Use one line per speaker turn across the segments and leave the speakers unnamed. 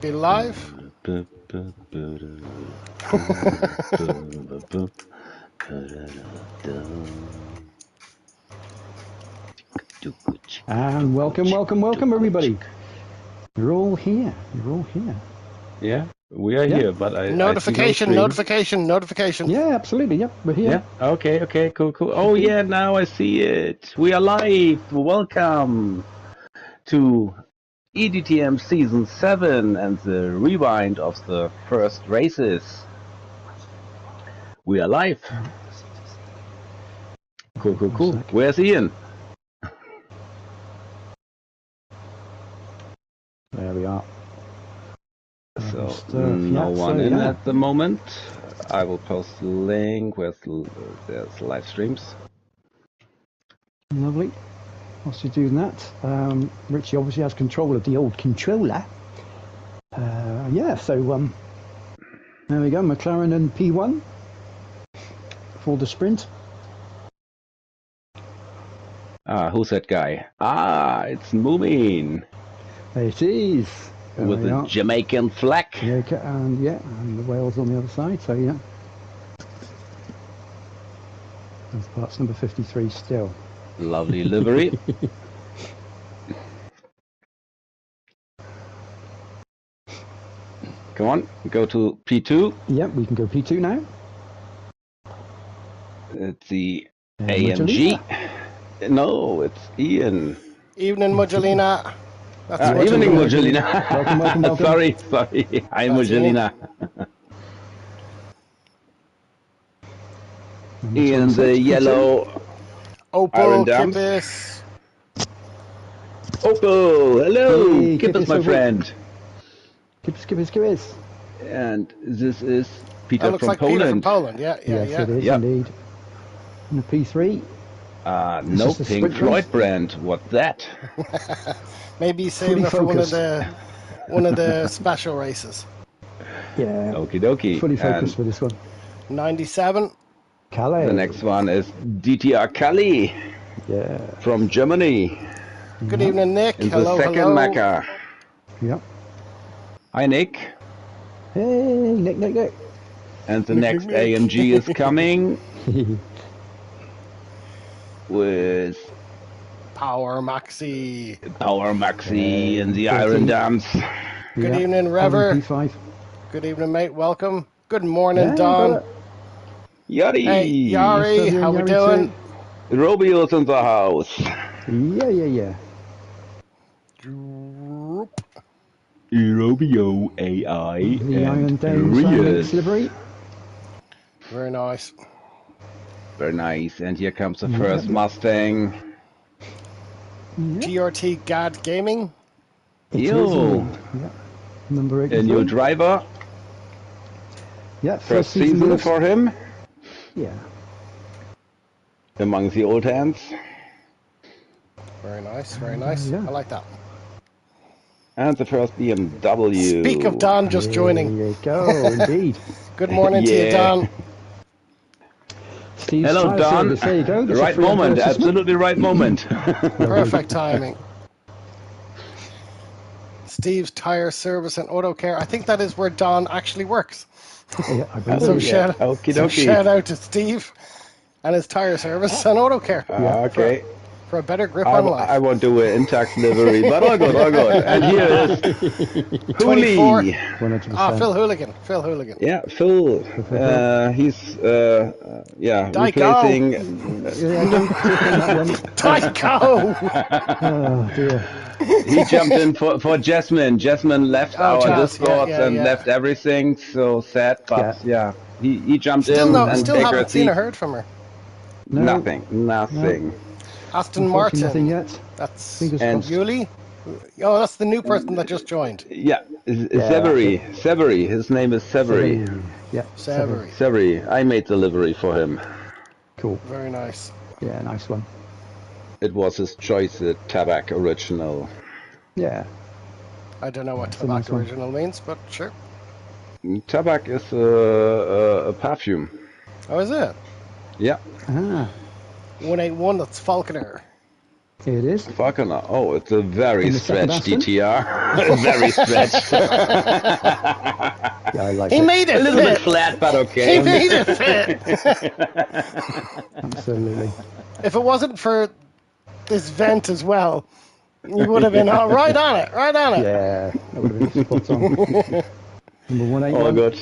Be live.
And welcome everybody. You're all here.
Yeah, we are here, but
notification.
Yeah, absolutely. Yep, we're here.
Yeah. Okay. Cool. Oh yeah, now I see it. We are live. Welcome to EDTM Season 7 and the rewind of the first races. We are live. Cool. Where's Ian?
There we are.
So no one in at the moment. I will post the link with there's live streams.
Lovely. Whilst you're doing that, Richie obviously has control of the old controller. Yeah, so there we go, McLaren and P1 for the sprint.
Who's that guy? It's Moomin.
It is.
With the Jamaican flag.
Jamaica and the Wales on the other side, so yeah. That's number 53 still.
Lovely livery. Come on, go to P2.
Yep, we can go P2 now.
It's the AMG. No, it's Ian.
Evening, Mugelina.
Evening, Mugelina.
Welcome.
Sorry. Hi, Mugelina. Ian, the yellow
Opal Kippis.
Opal, hello.
Hey,
Kippis, my friend.
Kippis.
And this is Peter
looks
from
like
Poland.
Peter from Poland, yeah.
Yes, it is indeed. And the P3.
No, Pink Floyd brand. What's that?
Maybe saving it for one of the special races.
Yeah.
Okie dokie.
Fully focused for this one.
97.
Calais.
The next one is DTR Calais.
Yeah.
From Germany.
Good evening, Nick.
In the second Mecca.
Yep.
Hi, Nick.
Hey, Nick.
And the next AMG is coming. With
Power Maxi
in the Iron Dams.
Good evening, Rever.
P5.
Good evening, mate. Welcome. Good morning, Don.
Yari.
Hey, Yari. How we doing?
Robio's in the house.
Yeah.
ROBIO.AI.
The Iron Dams livery.
Very nice.
Very nice. And here comes the first Mustang.
GRT GAD Gaming.
Yo.
Number 8.
A new driver.
Yeah.
First season for him.
Yeah.
Among the old hands.
Very nice.
Yeah.
I like that.
And the first BMW.
Speak of Don just joining.
There you go, indeed.
Good morning to you, Don.
Steve's
hello, Don.
There you go.
Right moment. Absolutely right moment.
Perfect timing. Steve's Tire Service and Auto Care. I think that is where Don actually works.
Yeah, I believe
So shout out to Steve and his Tire Service and Auto Care.
Okay.
For a better grip on life.
I won't do an intact livery, but all good. And here is
24.
Hooli.
Phil Hooligan.
Yeah, Phil. He's replacing.
Tycho.
Oh dear.
He jumped in for Jasmine. Jasmine left our Discord and left everything. So sad, but he jumped in and
still haven't seen or heard from her.
No.
Nothing.
No.
Aston Martin.
Nothing yet.
That's
and
Yuli. Oh, that's the new person that just joined.
Yeah, Severy. His name is Severy.
Yeah,
Severy. I made the livery for him.
Cool.
Very nice.
Yeah, nice one.
It was his choice, the Tabak Original.
Yeah.
I don't know what Tabak Original means, but sure.
Tabak is a perfume.
Oh, is it?
Yeah.
181, that's Falconer.
It is.
Fucking hell. Oh, it's a very
In the second
stretched
Aston?
DTR. Very stretched.
Yeah, I like
He
it.
made it
A little
fit.
bit flat, but okay.
He made it fit.
Absolutely.
If it wasn't for this vent as well, you would have been right on it. Right on it.
Yeah, that would have been spot on. Number 181.
Oh, good.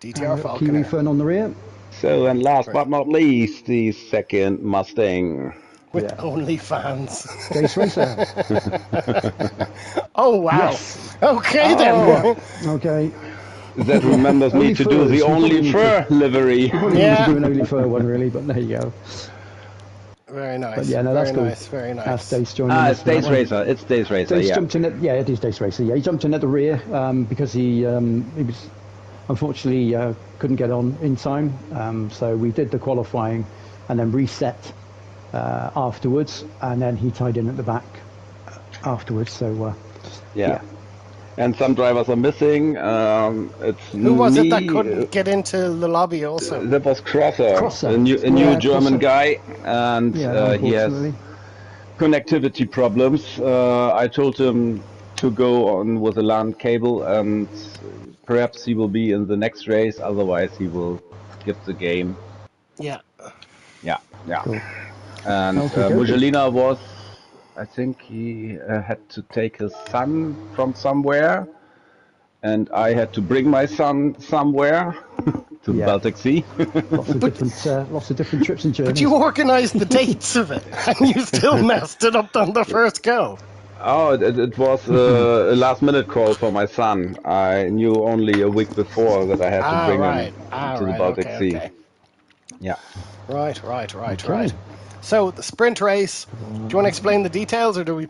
DTR
Kiwi
Falconer.
Fern on the rear.
So, and last but not least, the second Mustang.
With only fans.
Dace Racer.
Oh, wow.
Yes.
Okay, then.
Okay.
That remembers me to do the only fur livery.
Probably need to do an only fur one, really, but there you go.
Very nice.
But yeah, no, that's
very
cool.
nice. Very nice.
That's Dace joining
Ah,
us
it's
for that
Dace
one.
Racer. It's Dace Racer,
Dace
yeah.
jumped in at, yeah, it is Dace Racer. Yeah, he jumped in at the rear because he was unfortunately couldn't get on in time. So we did the qualifying and then reset afterwards, and then he tied in at the back afterwards. So
Yeah. And some drivers are missing. It's
Who was
me,
it that couldn't get into the lobby also?
That was Crosser,
Crosser.
a new
Yeah,
German
Crosser.
guy, and
yeah,
he has
unfortunately.
connectivity problems. I told him to go on with a LAN cable, and perhaps he will be in the next race. Otherwise, he will give the game.
Yeah.
Yeah, yeah.
Cool.
And
Okay,
Mugelina was, I think he had to take his son from somewhere, and I had to bring my son somewhere to the
Yeah.
Baltic Sea.
Lots of different trips and journeys.
But you organised the dates of it, and you still messed it up on the first go.
Oh, it was a last-minute call for my son. I knew only a week before that I had to bring him to the Baltic Sea.
Okay.
Yeah.
Right.
Okay.
Right. So the sprint race. Do you want to explain the details, or do we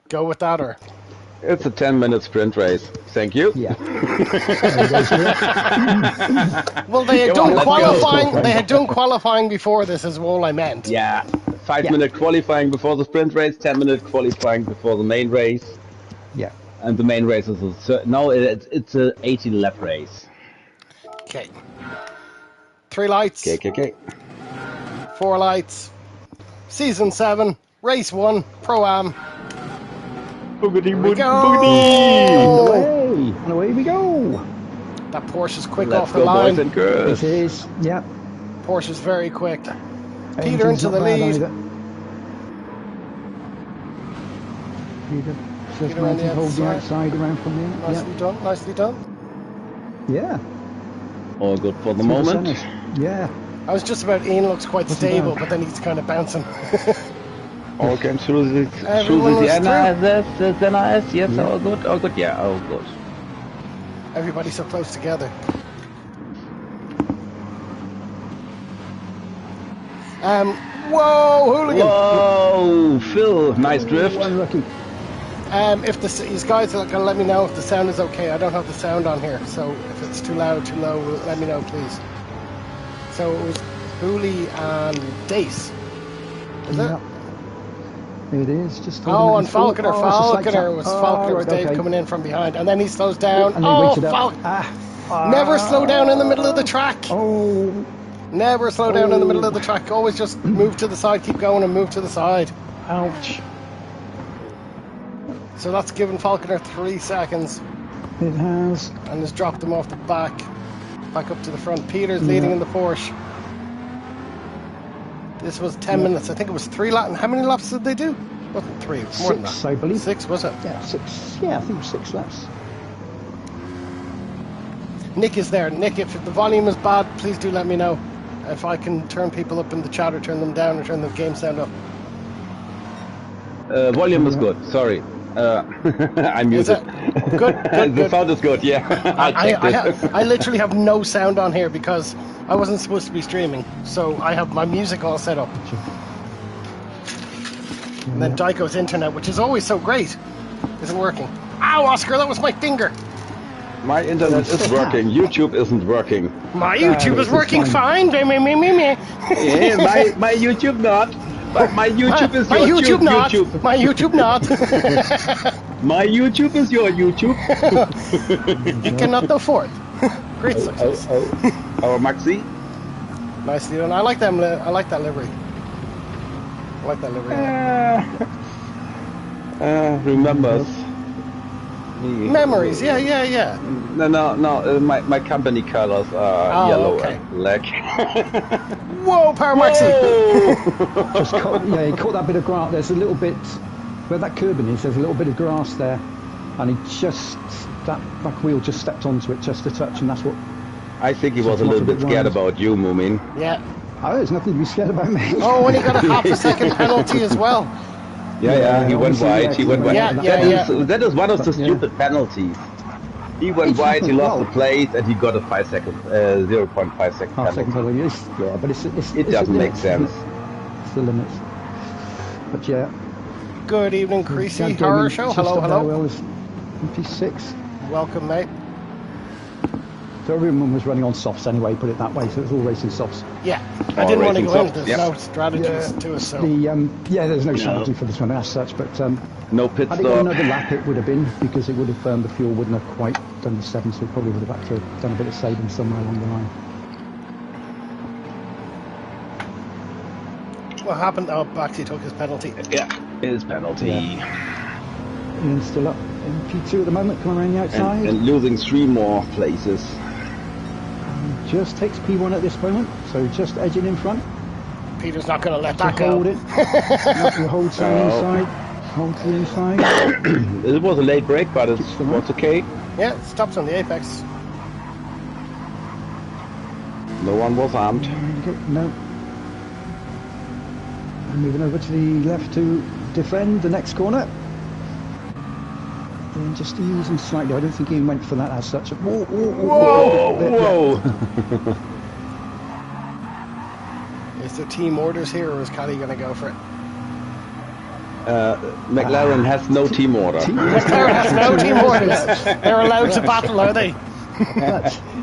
go with that, or?
It's a 10-minute sprint race. Thank you.
Yeah.
Well, they had
Come on,
done
let's
qualifying.
go.
They had done qualifying before this, is all I meant.
Yeah. 5-minute qualifying before the sprint race, 10-minute qualifying before the main race,
Yeah.
and the main race is it's a 18-lap race.
Okay. 3 lights.
Okay.
4 lights. Season 7. Race 1. Pro-Am.
Boogity
we go.
Away. And away we go.
That Porsche's quick
Let's
off the
go,
line.
boys and girls.
It is. Yeah.
Porsche's very quick. Peter
Engine's
into the
not bad
lead.
either. Peter just
Peter on the
mounted, hold the
outside.
outside around from there.
Nicely done. Nicely done.
Yeah.
All good for the
Through
moment.
centres. Yeah.
I was just about Ian looks quite
Wasn't
stable,
bad.
but then he's kind of bouncing.
All came through the
Everyone was
yeah,
through.
that's nice. Yes,
Yeah.
all good. Yeah, all good.
Everybody's so close together. Whoa, hooligan!
Whoa, Phil, nice drift.
Unlucky.
If these guys are going to let me know if the sound is okay. I don't have the sound on here, so if it's too loud, too low, let me know, please. So it was Hooli and Dace. Is it?
It is just.
Oh, and Falconer.
Oh, it's a slight
Falconer
tap.
was Falconer was
right,
Dave
okay.
coming in from behind, and then he slows down.
And they
Oh,
waited up.
Falconer! Never slow down in the middle of the track.
Oh.
Never slow down in the middle of the track. Always just move to the side, keep going, and move to the side.
Ouch.
So that's given Falconer 3 seconds,
It has.
and has dropped him off the back up to the front. Peter's leading in the Porsche. This was 10 minutes. I think it was 3 laps. How many laps did they do? Wasn't 3. It was more than
6,
that.
I believe.
6, was it?
Yeah, 6. Yeah, I think it was 6 laps.
Nick is there. Nick, if the volume is bad, please do let me know. If I can turn people up in the chat or turn them down or turn the game sound up.
Volume is good. Sorry. I'm
Is
muted.
it? Good,
The
good.
sound is good, yeah.
I literally have no sound on here because I wasn't supposed to be streaming. So I have my music all set up. And then Daiko's internet, which is always so great, isn't working. Ow, Oscar, that was my finger.
My internet is working. YouTube isn't working.
My YouTube is working fine. Me.
Yeah, my YouTube not. But my YouTube is
My
your
YouTube not.
YouTube.
My YouTube not.
My YouTube is your YouTube.
You cannot afford. Great success.
Our Maxi.
Nicely done. I like them. I like that livery. I like that livery.
Remembers.
Memories. Yeah.
No. My company colors are yellow and black.
Whoa, Power Maxi!
Just caught, he caught that bit of grass. There's a little bit where that curbing is. There's a little bit of grass there, and that back wheel just stepped onto it just a touch, and that's what.
I think he was a little bit scared about you, Moomin.
Yeah.
Oh, there's nothing to be scared about me.
Oh, and he got a half a second penalty as well.
Yeah, he went wide. He went wide. That is one of the stupid penalties. He went wide, he lost the place, and he got a 0.5 second penalty.
Yeah, but
it doesn't make sense.
It's the limits. But yeah.
Good evening, Creasy Horror Show. Hello.
Well, it's 56.
Welcome, mate.
So everyone was running on softs anyway, put it that way, so it was all racing softs.
Yeah, I didn't want to go in. There's no strategies to it, so...
there's no strategy for this one as such, but...
no pit
had
stop.
Had it got another lap, it would have been, because it would have, the fuel wouldn't have quite done the 7, so it probably would have had to have done a bit of saving somewhere along the line.
What happened? Oh, Baxi took his penalty.
Yeah, his penalty.
Ian's still up in P2 at the moment, coming around the outside.
And losing 3 more places.
Just takes P1 at this moment, so just edging in front.
Peter's not going to let that go.
Hold it. You hold to the inside. Hold to the inside.
It was a late break, but it was okay.
Yeah, it stops on the apex.
No one was armed.
No. And moving over to the left to defend the next corner. And just easing slightly. I don't think he went for that as such. Whoa!
Is there team orders here, or is Caddy going to go for it?
McLaren has no team order.
McLaren has no team orders. They're allowed to battle, are they?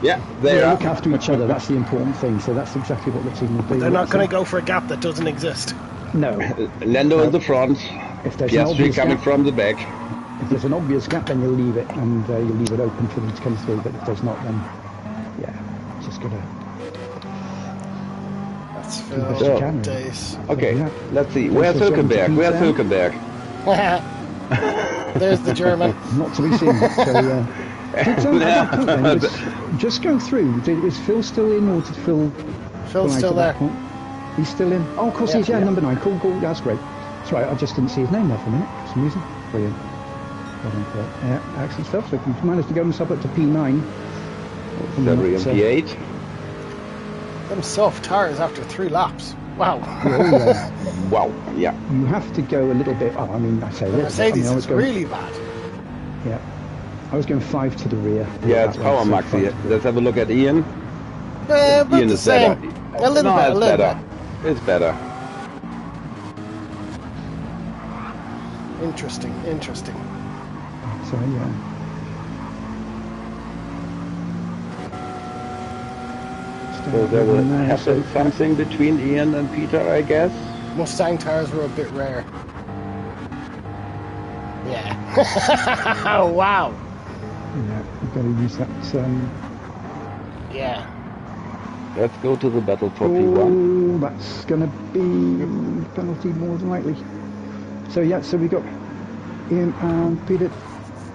Yeah, they
look after each other. That's the important thing. So that's exactly what the team will do.
They're not going to go for a gap that doesn't exist.
No.
Lando in the front.
If there's
Piastri coming from the back.
If there's an obvious gap, then you'll leave it, and you'll leave it open for them to come through. But if there's not, then just gotta.
That's Phil Days.
Okay, let's see. Where's Hülkenberg?
There's the German.
Not to be seen. So, just go through. Was Phil still in, or did Phil?
Phil's still there.
He's still in. Oh, of course he's number 9. Cool. That's great. That's right. I just didn't see his name there for a minute for some reason. Brilliant. Yeah, excellent stuff. So we've managed to go himself up to P9.
February and P8.
Them soft tires after 3 laps. Wow.
Wow. Yeah.
You have to go a little bit. Oh, I mean, I say this.
Mercedes is really bad.
Yeah. I was going 5 to the rear.
Yeah, it's Power Maxi. Let's have a look at Ian.
But
Ian
the
is
same.
better.
A little bit.
It's better.
Interesting.
So yeah.
So there will happen something between Ian and Peter, I guess.
Mustang tires were a bit rare. Yeah. Oh, wow.
Yeah, we've got to use that.
Yeah.
Let's go to the battle for P1.
That's going to be penalty more than likely. So we got Ian and Peter.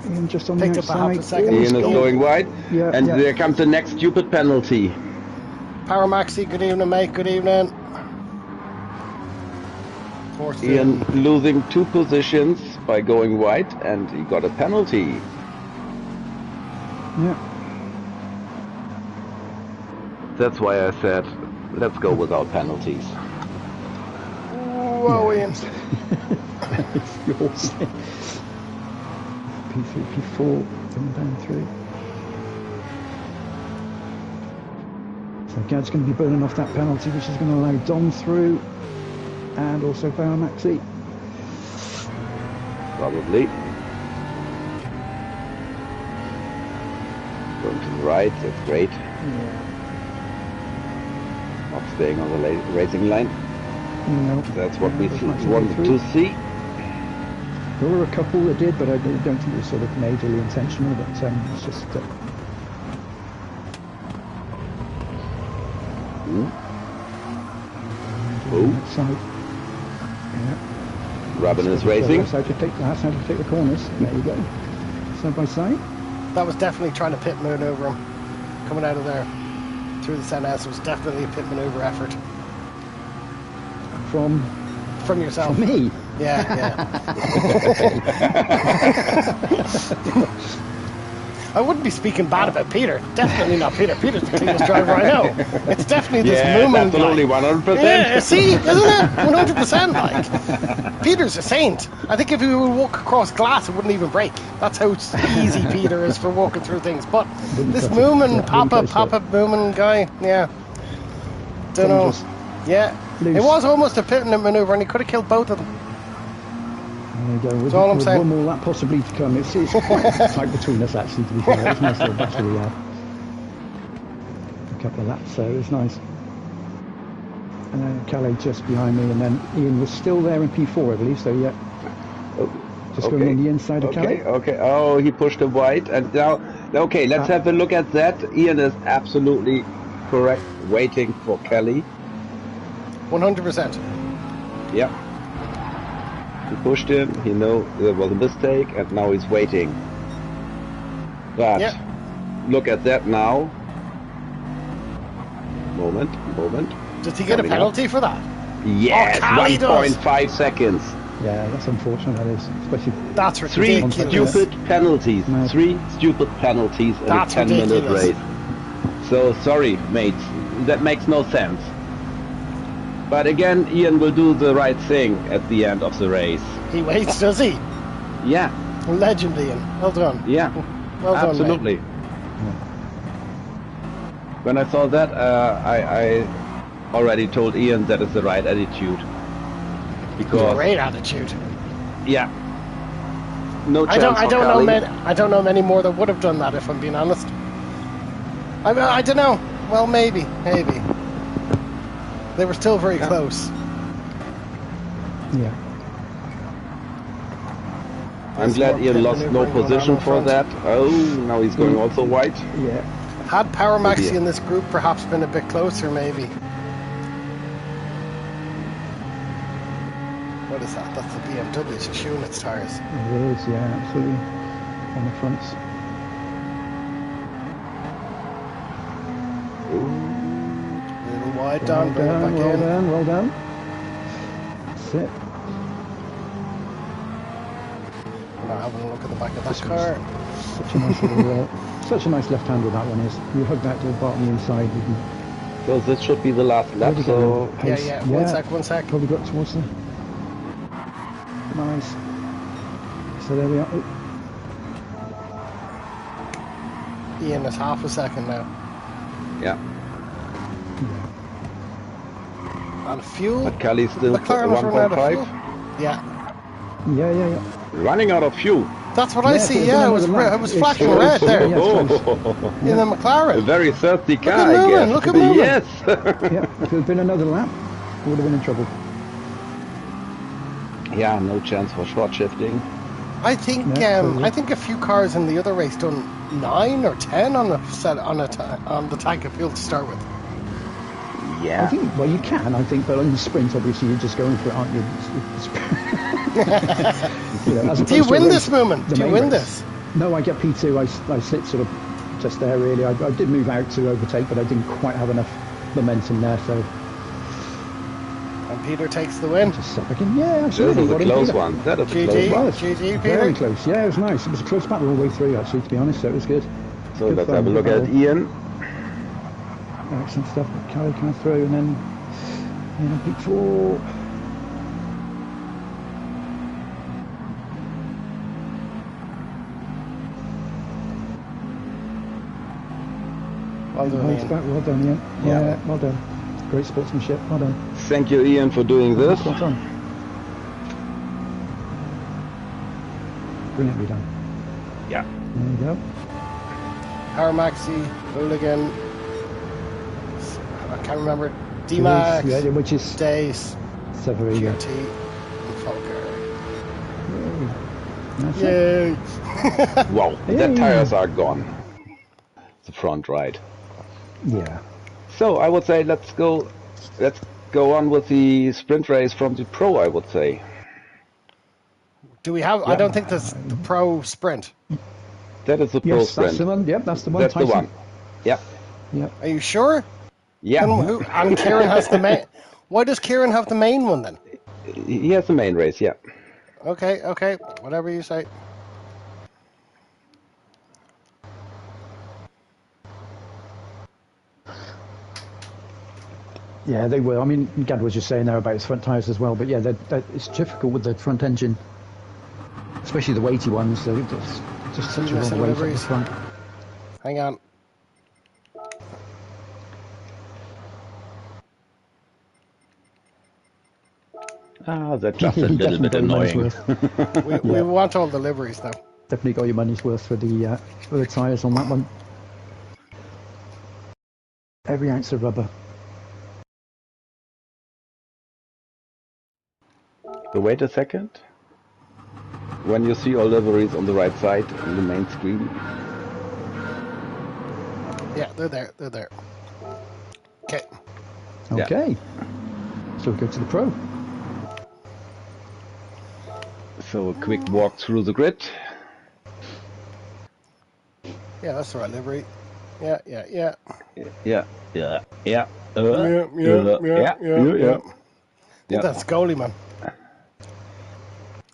Ian just on the outside.
Up a half a second.
Ian is going wide.
Yeah,
and there comes the next stupid penalty.
Power Maxi, good evening, mate. Good evening.
Ian losing 2 positions by going wide, and he got a penalty.
Yeah.
That's why I said, let's go without penalties.
Whoa, Ian.
It's yours. P3, P4, coming down through. So Gad's going to be burning off that penalty, which is going to allow Dom through, and also Power Maxi.
Probably. Going to the right, that's great.
Yeah.
Not staying on the racing line.
No.
That's what we wanted to see.
There were a couple that did, but I don't think it was sort of majorly intentional, but it's just... That side. Yeah.
Robin is racing.
That's how to take the corners. There you go. Side by side.
That was definitely trying to pit maneuver him. Coming out of there through the Senna was definitely a pit maneuver effort.
From
yourself.
From me?
Yeah. I wouldn't be speaking bad about Peter. Definitely not Peter. Peter's the cleanest driver I know. It's definitely this Moomin guy.
Absolutely, 100%.
Yeah, see, isn't it? 100% like. Peter's a saint. I think if he would walk across glass, it wouldn't even break. That's how easy Peter is for walking through things. But this Moomin, Papa Moomin guy, yeah. Don't know. Yeah. Loose. It was almost a pit maneuver, and he could have killed both of them.
There you go.
That's all I'm saying.
One more lap possibly to come. It's quite tight between us, actually, to be fair. It's a nice little battle we had. A couple of laps, so it was nice. And then Calais just behind me, and then Ian was still there in P4, I believe, so yeah. Just going on the inside of Calais.
Okay. Oh, he pushed him wide, and now, okay, let's have a look at that. Ian is absolutely correct, waiting for Kelly.
100%.
Yeah. He pushed him, he knew there was a mistake, and now he's waiting. But look at that now. Moment.
Did he get a penalty for that?
Yes, 1.5 seconds.
Yeah, that's unfortunate, that is. Especially
that's ridiculous.
Three stupid penalties in a 10-minute race. So, sorry, mates. That makes no sense. But again, Ian will do the right thing at the end of the race.
He waits, does he?
Yeah.
Legend, Ian. Well done.
Yeah.
Well done,
absolutely. When I saw that, I already told Ian that is the right attitude. Because
great attitude.
Yeah. No chance.
I don't know many more that would have done that, if I'm being honest. I don't know. Well, maybe. They were still very close.
Yeah.
I'm glad Ian lost no position for that. Oh, now he's going also wide.
Yeah.
Had Power Maxi in this group perhaps been a bit closer, maybe. What is that? That's the BMW. It's showing its tyres.
It is, yeah, absolutely. On the fronts.
Wide down, bring it back in.
Well done. That's it.
Now having a look at the back of that car.
Such a nice left-hander that one is. You hug that to the bottom inside. You can.
So this should be the last lap. So
yeah. One sec.
Probably got towards them. Nice. So there we are. Oh.
Ian is half a second now.
Yeah.
On fuel.
But Kelly's still 1.5.
Yeah.
Running
out of fuel.
That's what I see. Yeah, it was flashing red there. In the McLaren.
A very thirsty car, I guess.
Look at Moomin.
Yes.
Yeah. If it had been another lap, we would have been in trouble.
Yeah, no chance for short shifting.
I think I think a few cars in the other race done 9 or 10 on the tank of fuel to start with.
Yeah.
I think, well, you can, I think, but on the sprint, obviously, you're just going for it, aren't you?
Do you win this moment? Do you win this?
No, I get P2. I sit sort of just there, really. I did move out to overtake, but I didn't quite have enough momentum there, so...
And Peter takes the win.
Just back in. Yeah, absolutely.
That was a close one. That was a close one.
GG, Peter.
Very close. Yeah, it was nice. It was a close battle all the way through, actually, to be honest, so it was good.
So let's have a look at Ian.
Excellent stuff. Kelly coming through, and then P4.
Well done, Ian.
Well done, Ian. Yeah, well done. Great sportsmanship. Well done.
Thank you, Ian, for doing this.
Well done. Brilliantly done.
Yeah.
There you go.
Power Maxi, Hooligan. I can't remember. D-Max,
which is
Dace,
Severiga,
QT, and Falker.
Yay!
Wow, the tires are gone. The front right.
Yeah.
So I would say let's go on with the sprint race from the Pro, I would say.
Do we have? I don't think there's the Pro Sprint.
That is the Pro
Yes,
Sprint.
that's the one. Yep, that's the one.
That's the
Tyson.
one. Yeah.
Yep.
Are you sure?
Yeah.
And Kieran has the main. Why does Kieran have the main one then?
He has the main race, yeah.
Okay, whatever you say.
Yeah, they were. I mean, Gad was just saying there about his front tyres as well, but yeah, it's difficult with the front engine, especially the weighty ones. They're just such a long weight at the front.
Hang on.
Ah, that's just a little bit annoying.
We want all the liveries now.
Definitely got your money's worth for the tyres on that one. Every ounce of rubber.
So wait a second. When you see all liveries on the right side on the main screen.
Yeah, they're there. Okay.
Okay. So we go to the Pro.
So a quick walk through the grid.
Yeah, that's the right livery. Yeah.
Yeah.
Yeah.
Yeah.
That's goalie man.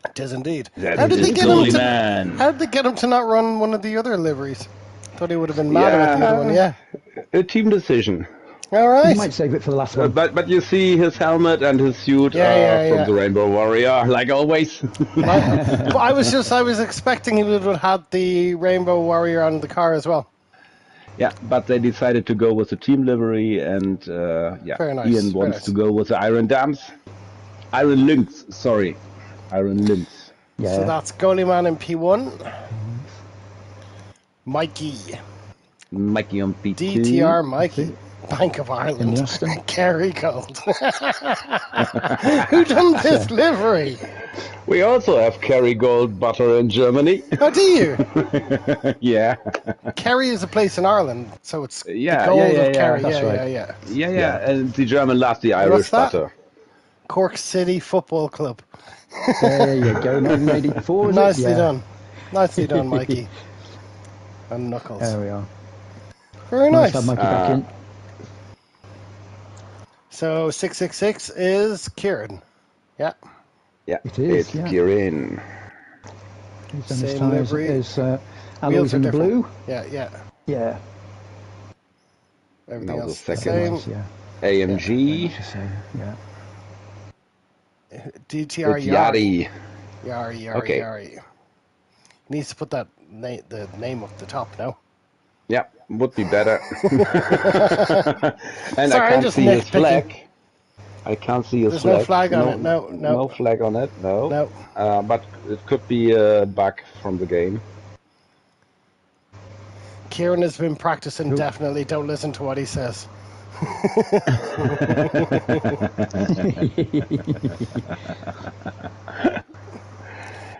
It is indeed.
How did they get
him to not run one of the other liveries? Thought he would have been mad about the other one. Yeah.
A team decision.
All right.
You might save it for the last one.
But you see his helmet and his suit from the Rainbow Warrior, like always.
I was expecting he would have had the Rainbow Warrior on the car as well.
Yeah, but they decided to go with the team livery, and
Very nice.
Ian wants to go with the Iron Lynx. Iron Lynx.
Yeah. So that's goalie man in P1. Mikey on
P2.
DTR Mikey. Bank of Ireland. Kerry Gold. Who done this livery?
We also have Kerry Gold butter in Germany.
Oh, do you?
Yeah.
Kerry is a place in Ireland, so it's the
gold
of Kerry.
That's right.
Yeah. And the German loves the Irish butter.
Cork City Football Club.
There you go, 1984.
Nicely done, Mikey. And Knuckles.
There we are.
Very nice.
To have Mikey back in.
So 666 is Kieran. Yeah.
Yeah,
it is.
It's Kieran.
Same livery. Is alloys in blue.
Yeah. Everything else
the
same.
AMG.
Yeah.
DTR
Yari.
Yari. Needs to put the name up the top now.
Yeah, would be better. And
Sorry,
I can't see his flag. I can't see his
flag.
flag.
There's no flag on it. No.
No flag on it. No. But it could be a bug from the game.
Kieran has been practicing. Definitely don't listen to what he says.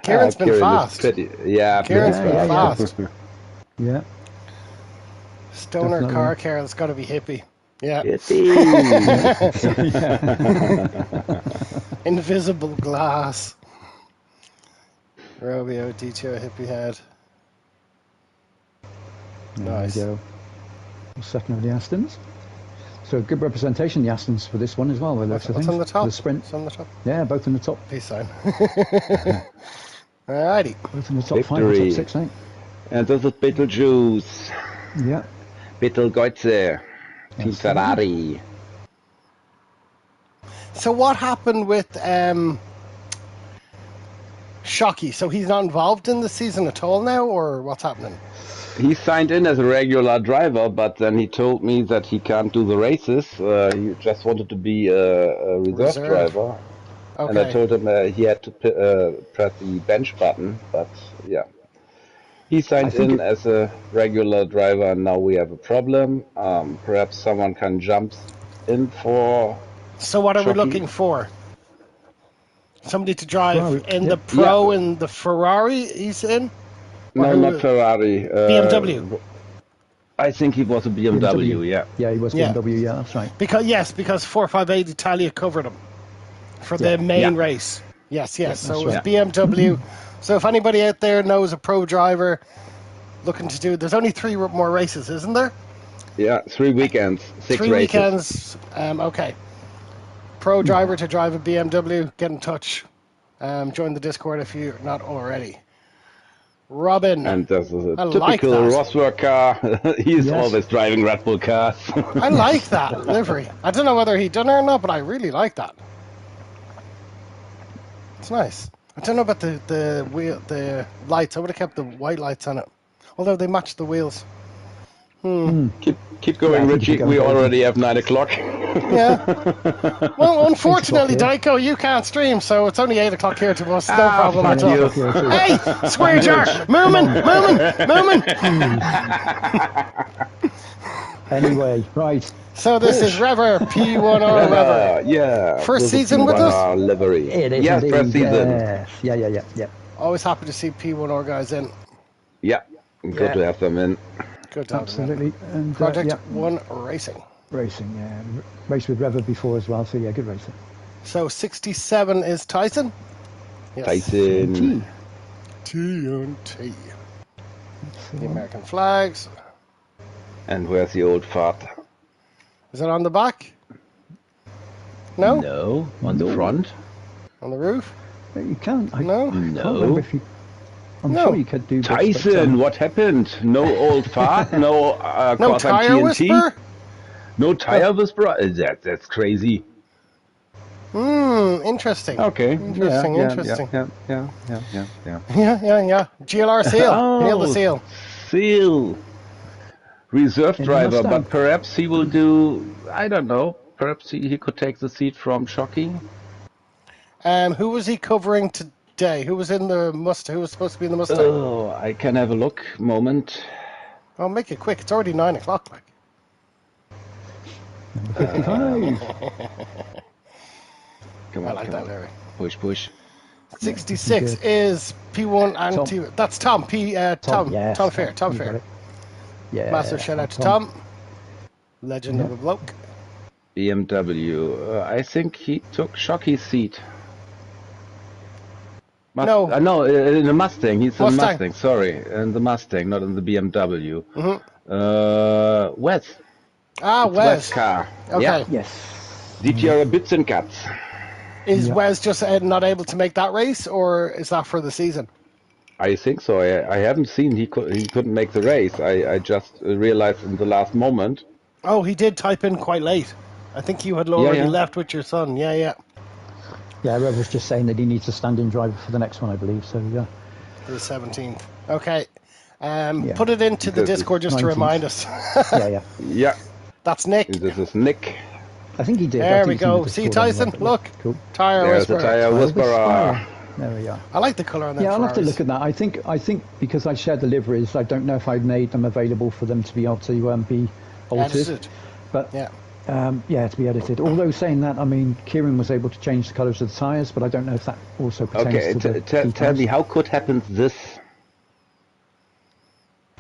Kieran's been fast. Kieran's been fast.
Yeah.
Stoner definitely. Car care, it's got to be hippie. Yeah. Invisible glass. Robio, DTR, hippie head. Nice.
There we go. Second of the Astons. So good representation, the Astons, for this one as well.
What's on the top?
The sprint.
What's on the top?
Yeah, both in the top.
Peace sign. Alrighty.
Both in the top 5 or top 6, eh?
And this is Betelgeuse.
Yeah.
Betelgeuse. Team Ferrari.
So what happened with Shockey? So he's not involved in the season at all now, or what's happening?
He signed in as a regular driver, but then he told me that he can't do the races. He just wanted to be a reserve driver. Okay. And I told him he had to press the bench button, but yeah. He signed in as a regular driver, and now we have a problem. Perhaps someone can jump in for...
So what are we looking for? Somebody to drive in the Pro in the Ferrari he's in?
No, not Ferrari.
BMW.
I think he was a BMW, yeah.
Yeah, he was
Yeah.
BMW. Yeah, that's right.
Because 458 Italia covered him for the main race. Yes. So it was
right.
BMW. So if anybody out there knows a pro driver looking to do, there's only 3 more races, isn't there?
Yeah, 3 weekends, 6
3
races.
weekends. Okay. Pro driver to drive a BMW, get in touch. Join the Discord if you're not already. Robin.
And this is a
I like
typical
that.
Rosberg car. He's
Yes.
always driving Red Bull cars.
I like that livery. I don't know whether he done it or not, but I really like that. It's nice. I don't know about the lights. I would have kept the white lights on it, although they match the wheels.
Keep going, Richie. We already have 9 o'clock.
Yeah. Well, unfortunately, Daiko, you can't stream, so it's only 8 o'clock here to us. No problem at all. Hey, square jar, Moomin.
Anyway, right.
So this is Rever, P1R Rever.
Yeah.
First season with us?
Livery.
It is
Yeah,
indeed,
first season.
yes. Yeah.
Always happy to see P1R guys in.
Yeah, good to have them in.
Good to have them in.
Absolutely. And
Project
yeah,
1 Racing.
racing. Yeah, raced with Rever before as well. So yeah, good racing.
So 67 is Tyson? Yes.
Tyson.
TNT. The American flags.
And where's the old fart?
Is it on the back? No?
No, on the front.
On the roof?
You can't. I
No?
can't
No.
remember if you. I'm
No.
sure you could do.
Tyson, what happened? No old fart, no
No
cause I'm
tire
TNT?
whisper?
No tire whisperer? That's crazy.
Interesting.
Okay.
Interesting.
Yeah.
Yeah. GLR seal.
Oh.
Nail the seal.
Seal. Reserve
In the
driver,
Mustang.
but perhaps he will do, I don't know, perhaps he could take the seat from Shocky.
Who was he covering today? Who was in the Mustang? Who was supposed to be in the Mustang?
Oh, I can have a look. Moment.
Oh, make it quick. It's already 9 o'clock. Like.
Number 55.
Come
I
on,
like
come
that,
on.
Larry.
Push.
66 is P1 and
Tom.
T. That's Tom. Tom.
Yes.
Tom Fair. Tom
You got
Fair.
it. Yeah.
Massive shout out to Tom. Legend of a bloke.
BMW. I think he took Shocky's seat.
No.
No, in the Mustang. He's in the
Mustang.
Mustang. Sorry, in the Mustang, not in the BMW. Wes.
Ah,
It's Wes'
Wes.
car.
Okay.
Yeah.
Yes.
DTR bits and cuts.
Is
Yeah.
Wes just not able to make that race, or is that for the season?
I think so. I haven't seen he couldn't make the race. I just realized in the last moment.
Oh, he did type in quite late. I think you had already
yeah.
left with your son. Yeah.
Yeah, Rev was just saying that he needs a stand-in driver for the next one, I believe. So yeah.
The 17th. Okay.
Yeah.
Put it into the
Because
Discord just to
19th.
remind us.
Yeah.
Yeah,
That's Nick.
this is Nick.
I think he did. I
There
think
we
he's in
go.
the
See,
Discord
Tyson?
anyway, but
Look.
yeah, cool.
Tire
There's the
whisperer.
tire whisperer.
There we are.
I like the colour on them.
Yeah, I'll have to
Ferraris.
look at that. I think because I share the liveries, I don't know if I've made them available for them to be able to be altered.
Edited.
But
Yeah.
to be edited. Although saying that, I mean, Kieran was able to change the colours of the tyres, but I don't know if that also pertains
Okay,
to the
tell
details.
me how could happen this?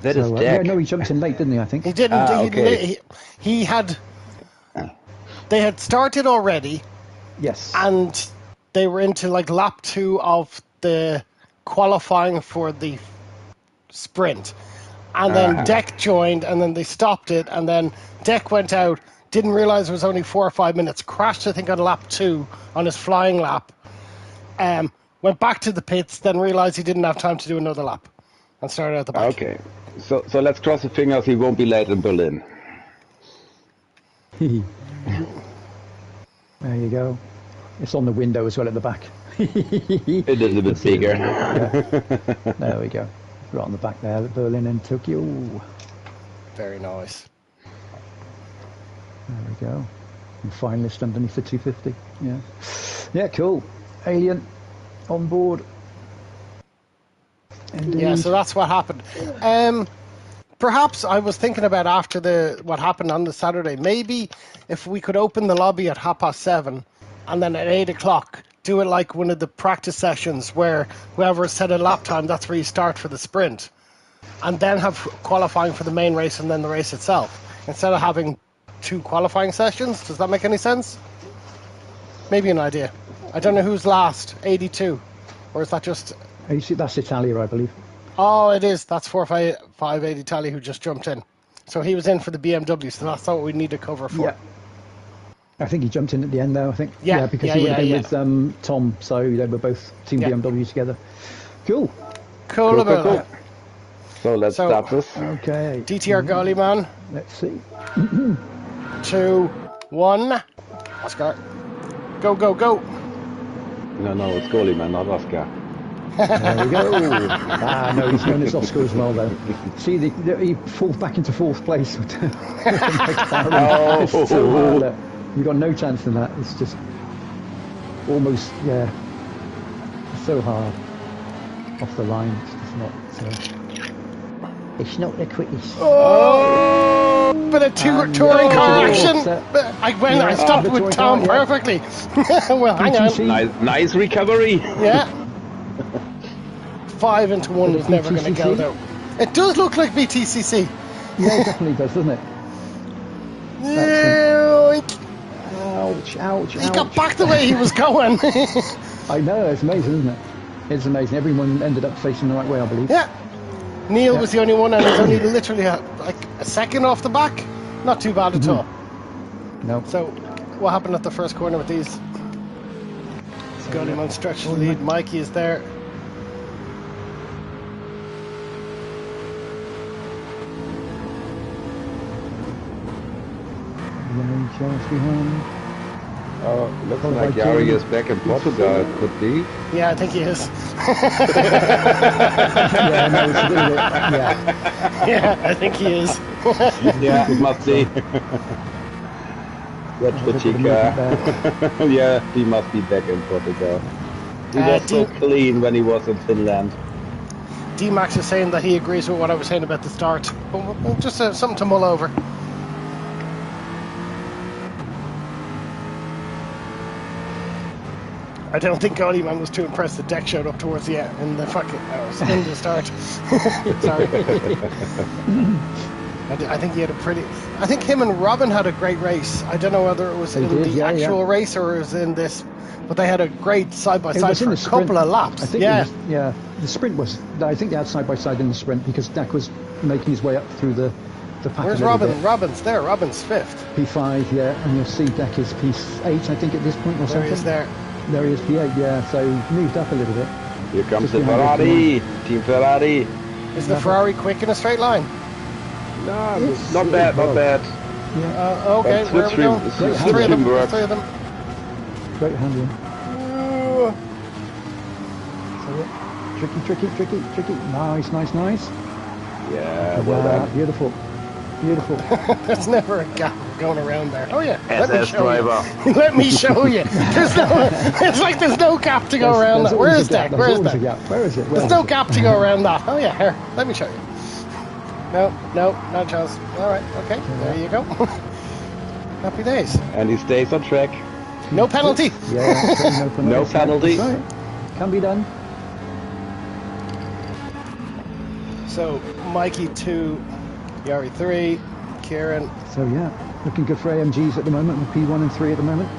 That is
So,
Jack.
yeah, no, he jumped in late, didn't he? I think.
He didn't.
Okay.
He had. They had started already,
Yes.
and they were into like lap 2 of the qualifying for the sprint, and then Deck joined, and then they stopped it, and then Deck went out. Didn't realize it was only 4 or 5 minutes. Crashed, I think, on lap 2 on his flying lap. Went back to the pits, then realized he didn't have time to do another lap, and started at the back.
Okay, so let's cross the fingers he won't be late in Berlin.
There you go. It's on the window as well at the back.
A little bit bigger.
There we go. Right on the back there, Berlin and Tokyo.
Very nice.
There we go. And finalist underneath the 250. Yeah. Yeah, cool. Alien on board. Indeed.
Yeah, so that's what happened. Perhaps I was thinking about after what happened on the Saturday, maybe if we could open the lobby at 7:30 and then at 8 o'clock do it like one of the practice sessions where whoever set a lap time, that's where you start for the sprint. and then have qualifying for the main race and then the race itself, instead of having 2 qualifying sessions. Does that make any sense? Maybe an idea. I don't know who's last, 82, or is that just...
That's Italia, I believe.
Oh, it is. That's 458 Italia who just jumped in. So he was in for the BMW, so that's what we need to cover for.
Yeah. I think he jumped in at the end, though, I think.
Yeah,
because he would have been with Tom, so they were both Team BMW together. Cool.
Cool about that.
So let's start this.
Okay.
DTR goalie man.
Let's see.
2, 1. Oscar. Go, go, go.
No, it's goalie man, not Oscar.
There we go. No, he's known as Oscar as well, though. See, he falls back into 4th place. It's so hard. You've got no chance in that. It's just almost, it's so hard. Off the line, it's just not... it's not the quickest.
Oh! But a touring car action! I stopped with Tom perfectly. Well, hang on.
Nice recovery.
Yeah. 5 into 1 was never going to go, though. It does look like BTCC.
Yeah, it definitely does, doesn't it? Ouch.
He got back the way he was going.
I know, it's amazing, isn't it? It's amazing. Everyone ended up facing the right way, I believe.
Yeah. Neil was the only one, and he's only literally like a second off the back. Not too bad at all.
No.
So, what happened at the first corner with these? Goalie stretches the lead. Mikey is there.
Just behind.
Looks like Yari is back in Portugal. It could be.
Yeah, I think he is. Yeah, I think he is.
Yeah, it must be. That's the Chica. Yeah, he must be back in Portugal. He was so clean when he was in Finland.
D-Max is saying that he agrees with what I was saying about the start. But just something to mull over. I don't think Goalie Man was too impressed. The deck showed up towards the end in the in the start. Sorry. I think he had a pretty... I think him and Robin had a great race. I don't know whether it was in the actual race or it was in this, but they had a great side-by-side for a couple of laps.
I think the sprint was... I think they had side-by-side in the sprint because Dak was making his way up through the pack.
Where's Robin? Robin's there. Robin's 5th.
P5, and you'll see Dak is P8, I think, at this point or something.
There he is there.
There he is, P8, so moved up a little bit.
Here comes the Ferrari, Team Ferrari.
Is the Ferrari quick in a straight line?
No, not bad, not bad.
Yeah. Okay, where are we going? Three of them.
Great handling. Tricky. Nice.
Yeah, well done.
Beautiful.
There's never a gap going around there. Oh yeah,
SS driver.
Let me show you. It's like there's no gap to go around that. Where is that? Where is that?
Where is it?
There's no gap to go around that. Oh yeah, here. Let me show you. No, not chance. All right, okay, there you go. Happy days.
And he stays on track.
No penalty.
Yeah,
no penalty.
Right. Can be done.
So Mikey 2, Yari 3, Kieran.
So looking good for AMGs at the moment, with P1 and 3 at the moment.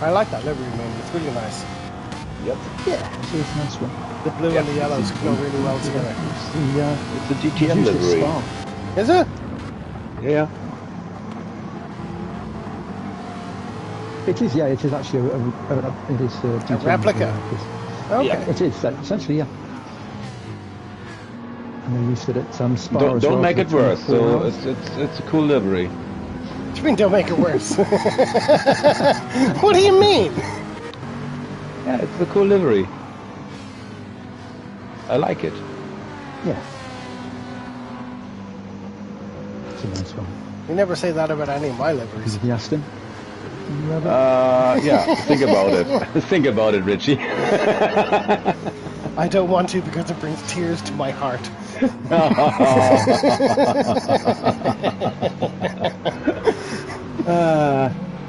I like that livery, man. It's really nice.
Yep.
Yeah, it's a nice one.
The blue and the yellows go really well together.
It's a DTM livery.
Is it?
Yeah.
It is, it is actually it is
a replica. Okay.
Yeah, it is essentially, And they used it at Spa.
Don't make it worse. So it's a cool livery.
What do you mean, don't make it worse? What do you mean?
Yeah, it's a cool livery. I like it.
Yeah. It's a nice one.
You never say that about any of my liveries.
Have you asked him?
Yeah, think about it. Think about it, Richie.
I don't want to because it brings tears to my heart.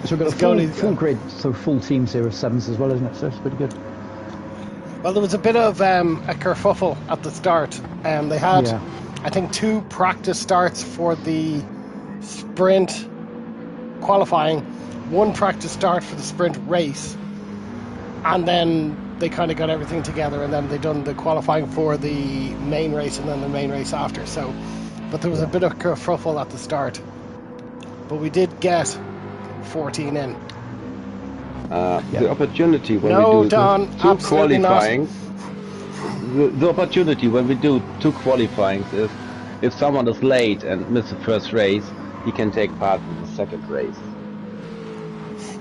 So we've got a full grid, so full teams here of 7s as well, isn't it? So it's pretty good.
Well, there was a bit of a kerfuffle at the start. They had, I think, 2 practice starts for the sprint qualifying, 1 practice start for the sprint race, and then they kind of got everything together, and then they done the qualifying for the main race and then the main race after. So, but there was a bit of kerfuffle at the start, but we did get 14 in.
The opportunity when
no,
we do
Don,
two qualifying, the opportunity when we do 2 qualifyings is if someone is late and misses the first race, he can take part in the second race.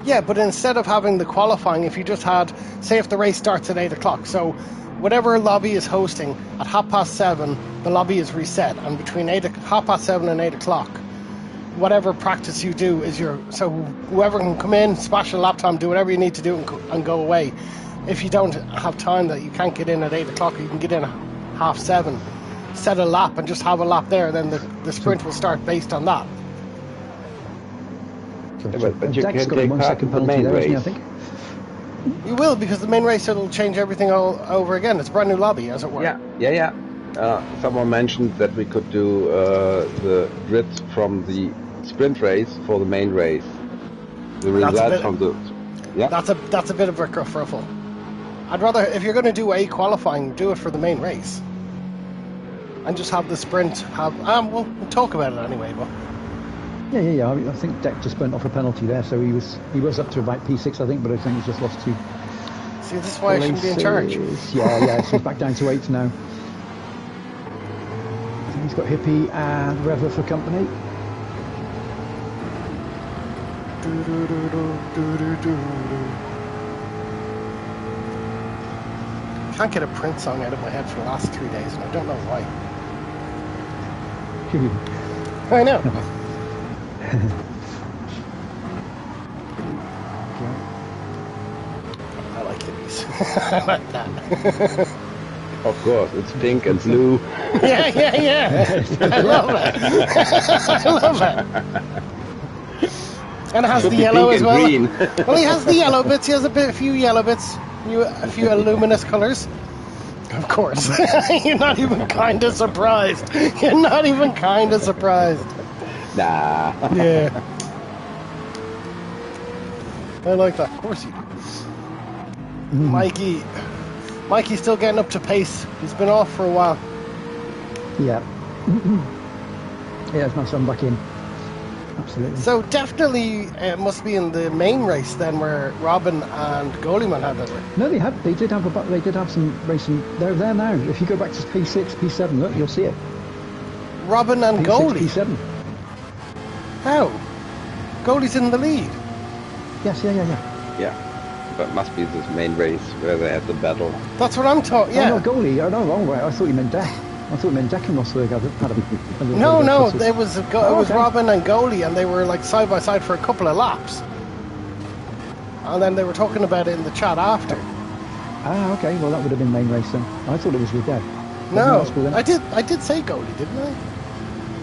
Yeah, but instead of having the qualifying, if you just had, say if the race starts at 8 o'clock, so whatever lobby is hosting, at 7:30, the lobby is reset, and between 7:30 and 8 o'clock, whatever practice you do is so whoever can come in, smash a lap time, do whatever you need to do and go away. If you don't have time that you can't get in at 8 o'clock, you can get in at 7:30, set a lap and just have a lap there, then the sprint will start based on that.
But you
Deck's
can
got a
take
1
part
second
in the
penalty
main
there, isn't he, I
race.
think?
You will, because the main race, it'll change everything all over again. It's a brand new lobby, as it were.
Yeah. Someone mentioned that we could do the grid from the sprint race for the main race. The result from the
That's a bit of a kerfuffle. I'd rather, if you're going to do a qualifying, do it for the main race, and just have the sprint. We'll talk about it anyway. But
Yeah. I think Deck just burnt off a penalty there, so he was up to about P6, I think, but I think he's just lost 2.
see, this is why I shouldn't be in charge.
Yeah. So he's back down to 8 now. I think he's got Hippie and Rever for company.
Can't get a Prince song out of my head for the last 3 days, and I don't know why. I know. I like hippies. I like that.
Of course, it's pink and blue.
Yeah. I love it. I love it. And it has the yellow as well.
Green.
Well, he has the yellow bits. He has a few yellow bits. A few luminous colours. Of course. You're not even kind of surprised. You're not even kind of surprised.
Nah.
Yeah. I like that. Of course you do. Mikey's still getting up to pace. He's been off for a while.
Yeah. Yeah, it's nice I'm back in. Absolutely.
So definitely it must be in the main race then where Robin and Goalieman had it.
No, they did have some racing. They're there now. If you go back to P6, P7, look, you'll see it.
Robin and
P6,
Goalie?
P7.
How? Goalie's in the lead.
Yes, yeah.
Yeah, but must be this main race where they had the battle.
That's what I'm talking. Yeah.
Oh, no, Goalie. Oh, no, wrong way. I thought you meant Deck. I thought you meant Deck and Rosberg had a
No, it was okay. Robin and Goalie, and they were like side by side for a couple of laps, and then they were talking about it in the chat after.
Ah, okay. Well, that would have been main race then. I thought it was with Deck.
No, I did say Goalie, didn't I?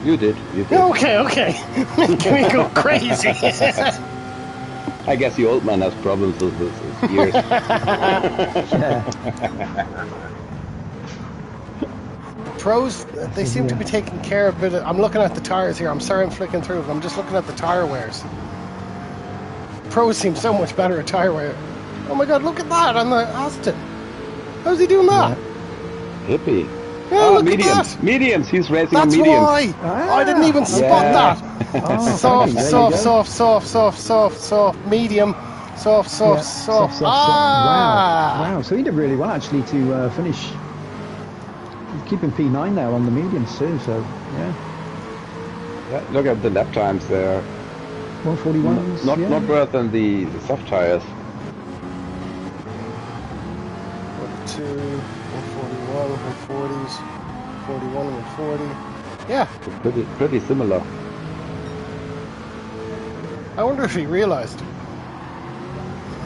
You did.
Okay. Can we go crazy?
I guess the old man has problems with his ears.
Pros, they seem to be taking care of it. I'm looking at the tires here. I'm sorry I'm flicking through, but I'm just looking at the tire wears. Pros seem so much better at tire wear. Oh my god, look at that on the Aston. How's he doing that?
Hippie.
Yeah, look
mediums.
at that.
Mediums. He's racing
That's
mediums.
why. I didn't even spot that. Soft, medium. Soft.
Wow. So he did really well actually to finish. Keeping P9 now on the mediums too, so yeah.
Look at the lap times there.
141s.
Not worse than the soft tires.
42, 141, 140s, 41, 140. Yeah.
Pretty similar.
I wonder if he realised.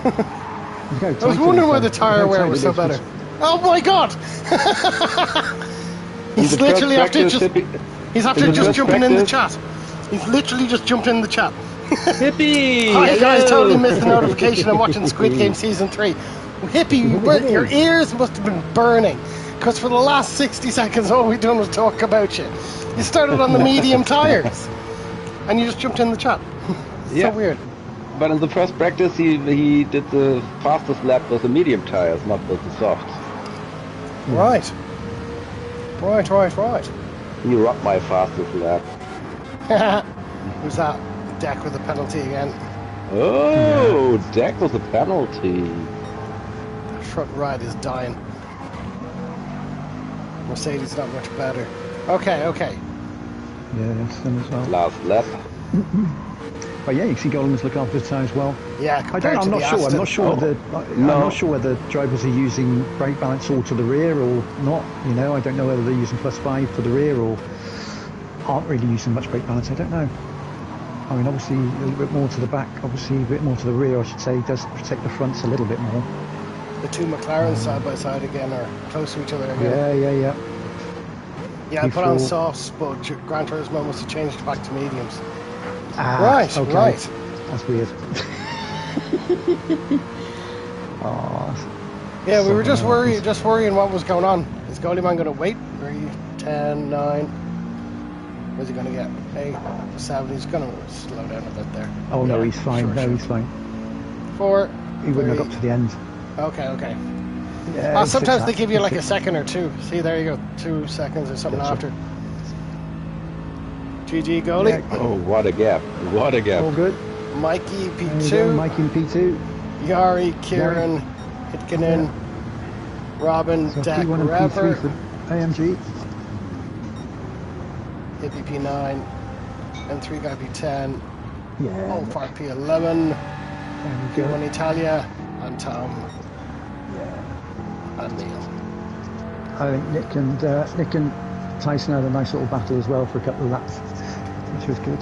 I
was wondering why the tyre wear was so better. Oh my god! He's literally after just jumping in the chat. He's literally just jumped in the chat.
Hippie!
Hi guys,
Hello!
totally missed the notification. I'm watching Squid Game Season 3. Hippie, your ears must have been burning. Because for the last 60 seconds, all we done was talk about you. You started on the medium tires. And you just jumped in the chat.
Yeah.
So weird.
But in the first practice, he did the fastest lap with the medium tires, not with the softs.
Right. Right.
He rocked my fastest lap.
Who's that? Deck with a penalty again.
Oh, Deck with a penalty.
The front right is dying. Mercedes not much better. Okay.
Yeah, some as well.
Last lap.
But yeah, you see Goldman's look after the tyres well.
Yeah,
I'm not sure whether drivers are using brake balance all to the rear or not. You know, I don't know whether they're using +5 for the rear or aren't really using much brake balance. I don't know. I mean, obviously a little bit more to the back, obviously a bit more to the rear, I should say, does protect the fronts a little bit more.
The two McLarens side by side again are close to each other again.
Yeah.
Yeah, I put on softs, but Gran Turismo must have changed it back to mediums.
Right. That's weird.
Yeah, we were just worrying what was going on. Is Goldieman going to wait? 3, 10, 9. Where's he going to get? 8, 7. He's going to slow down a bit there.
Oh, no, he's fine. He's fine.
4.
He wouldn't have got to the end.
Okay.
Yeah,
sometimes they give you like a second or two. See, there you go. 2 seconds or something after. GG, goalie.
Yeah.
Oh, what a gap.
All good.
Mikey, P2.
Mikey, P2.
Yari, Kieran, Hitkinen, Robin,
So
Dak,
P1 and
Rever.
P3 for AMG.
Hippie P9. M3 guy P10.
Yeah.
Old Fart P11.
There we go.
P1 Italia. And Tom.
Yeah.
And Neil.
I think Nick and Tyson had a nice little battle as well for a couple of laps, which was good.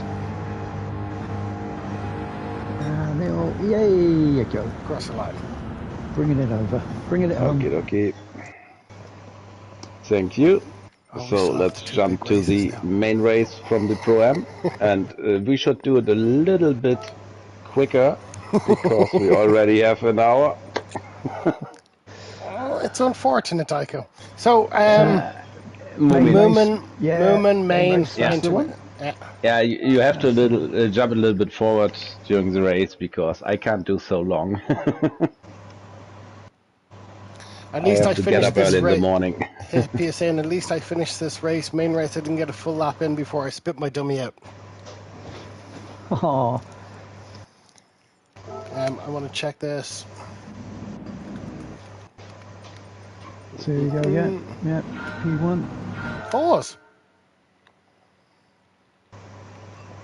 And they all, yay, you go.
Cross the line.
Bringing it over. Bringing it home.
Okay. Thank you.
Oh,
So let's jump to the main race from the Pro-Am. And we should do it a little bit quicker because we already have an hour.
It's unfortunate, Tycho. So,
Moomin,
main.
Yeah, you have to jump a little bit forward during the race because I can't do so long.
At least I
have to
finished
get up
this
early in
race.
the morning.
P saying, at least I finished this race, main race. I didn't get a full lap in before I spit my dummy out.
Oh,
I want to check this.
so you go again. Yeah, P1.
Pause.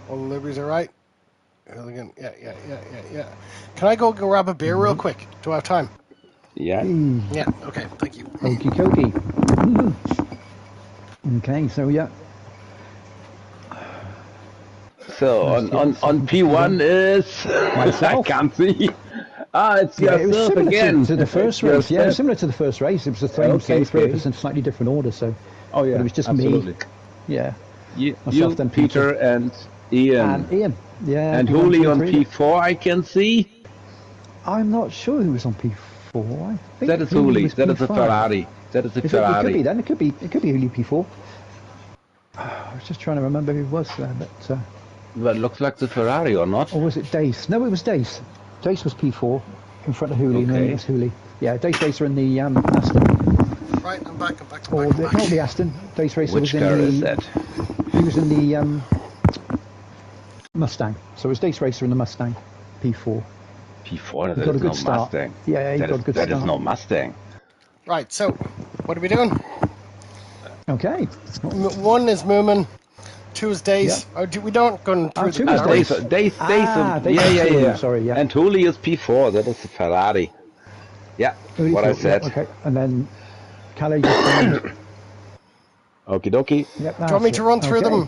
All the liberties are right. Again, yeah. Can I go grab a beer real quick? Do I have time?
Yeah.
Yeah. Okay. Thank you.
Okie dokie. Okay, so yeah.
So on P1 is
Myself.
I can't see. It's
Yeah, it was
yourself
similar
again.
to the first race. Yeah, it was similar to the first race. It was the same purpose in slightly different order. So,
Oh yeah,
but it was just
absolutely.
me. Yeah,
You,
Myself, then
Peter, and Ian.
and Ian. Yeah,
And
P1,
Hooli on
P3.
P4 I can see.
I'm not sure who was on P4. I think
That is
Hooli
Hooli.
was
That is a
P5.
Ferrari. That is a
It could
Ferrari.
be then. It could be Hooli P4. I was just trying to remember who it was there, but
But looks like the Ferrari or not?
or was it Dace? No, it was Dace. Dace was P4 in front of Hooli, and then
Okay.
it was Hooli. Yeah, Dace Racer in the Aston,
Right. I'm back.
or not the Aston. Dace Racer
Which
was in
car
the.
is that?
He was in the Mustang. So it was Dace Racer in the Mustang, P4.
P4,
He
that
got a
is
good
no
start.
Mustang.
Yeah, he got a good
That is
start.
no Mustang.
Right. So, what are we doing?
Okay.
One is Moomin. 2 is Dace.
Yeah.
We don't go through
two
the
is
cars.
Dace. Dace
yeah.
Racer, sorry, yeah.
And Hooli is P4, that is the Ferrari. Yeah,
Hooli
what I
P4,
said.
yeah, okay, and then Calais just
Okie dokie.
Yep,
Do you want me to run through them?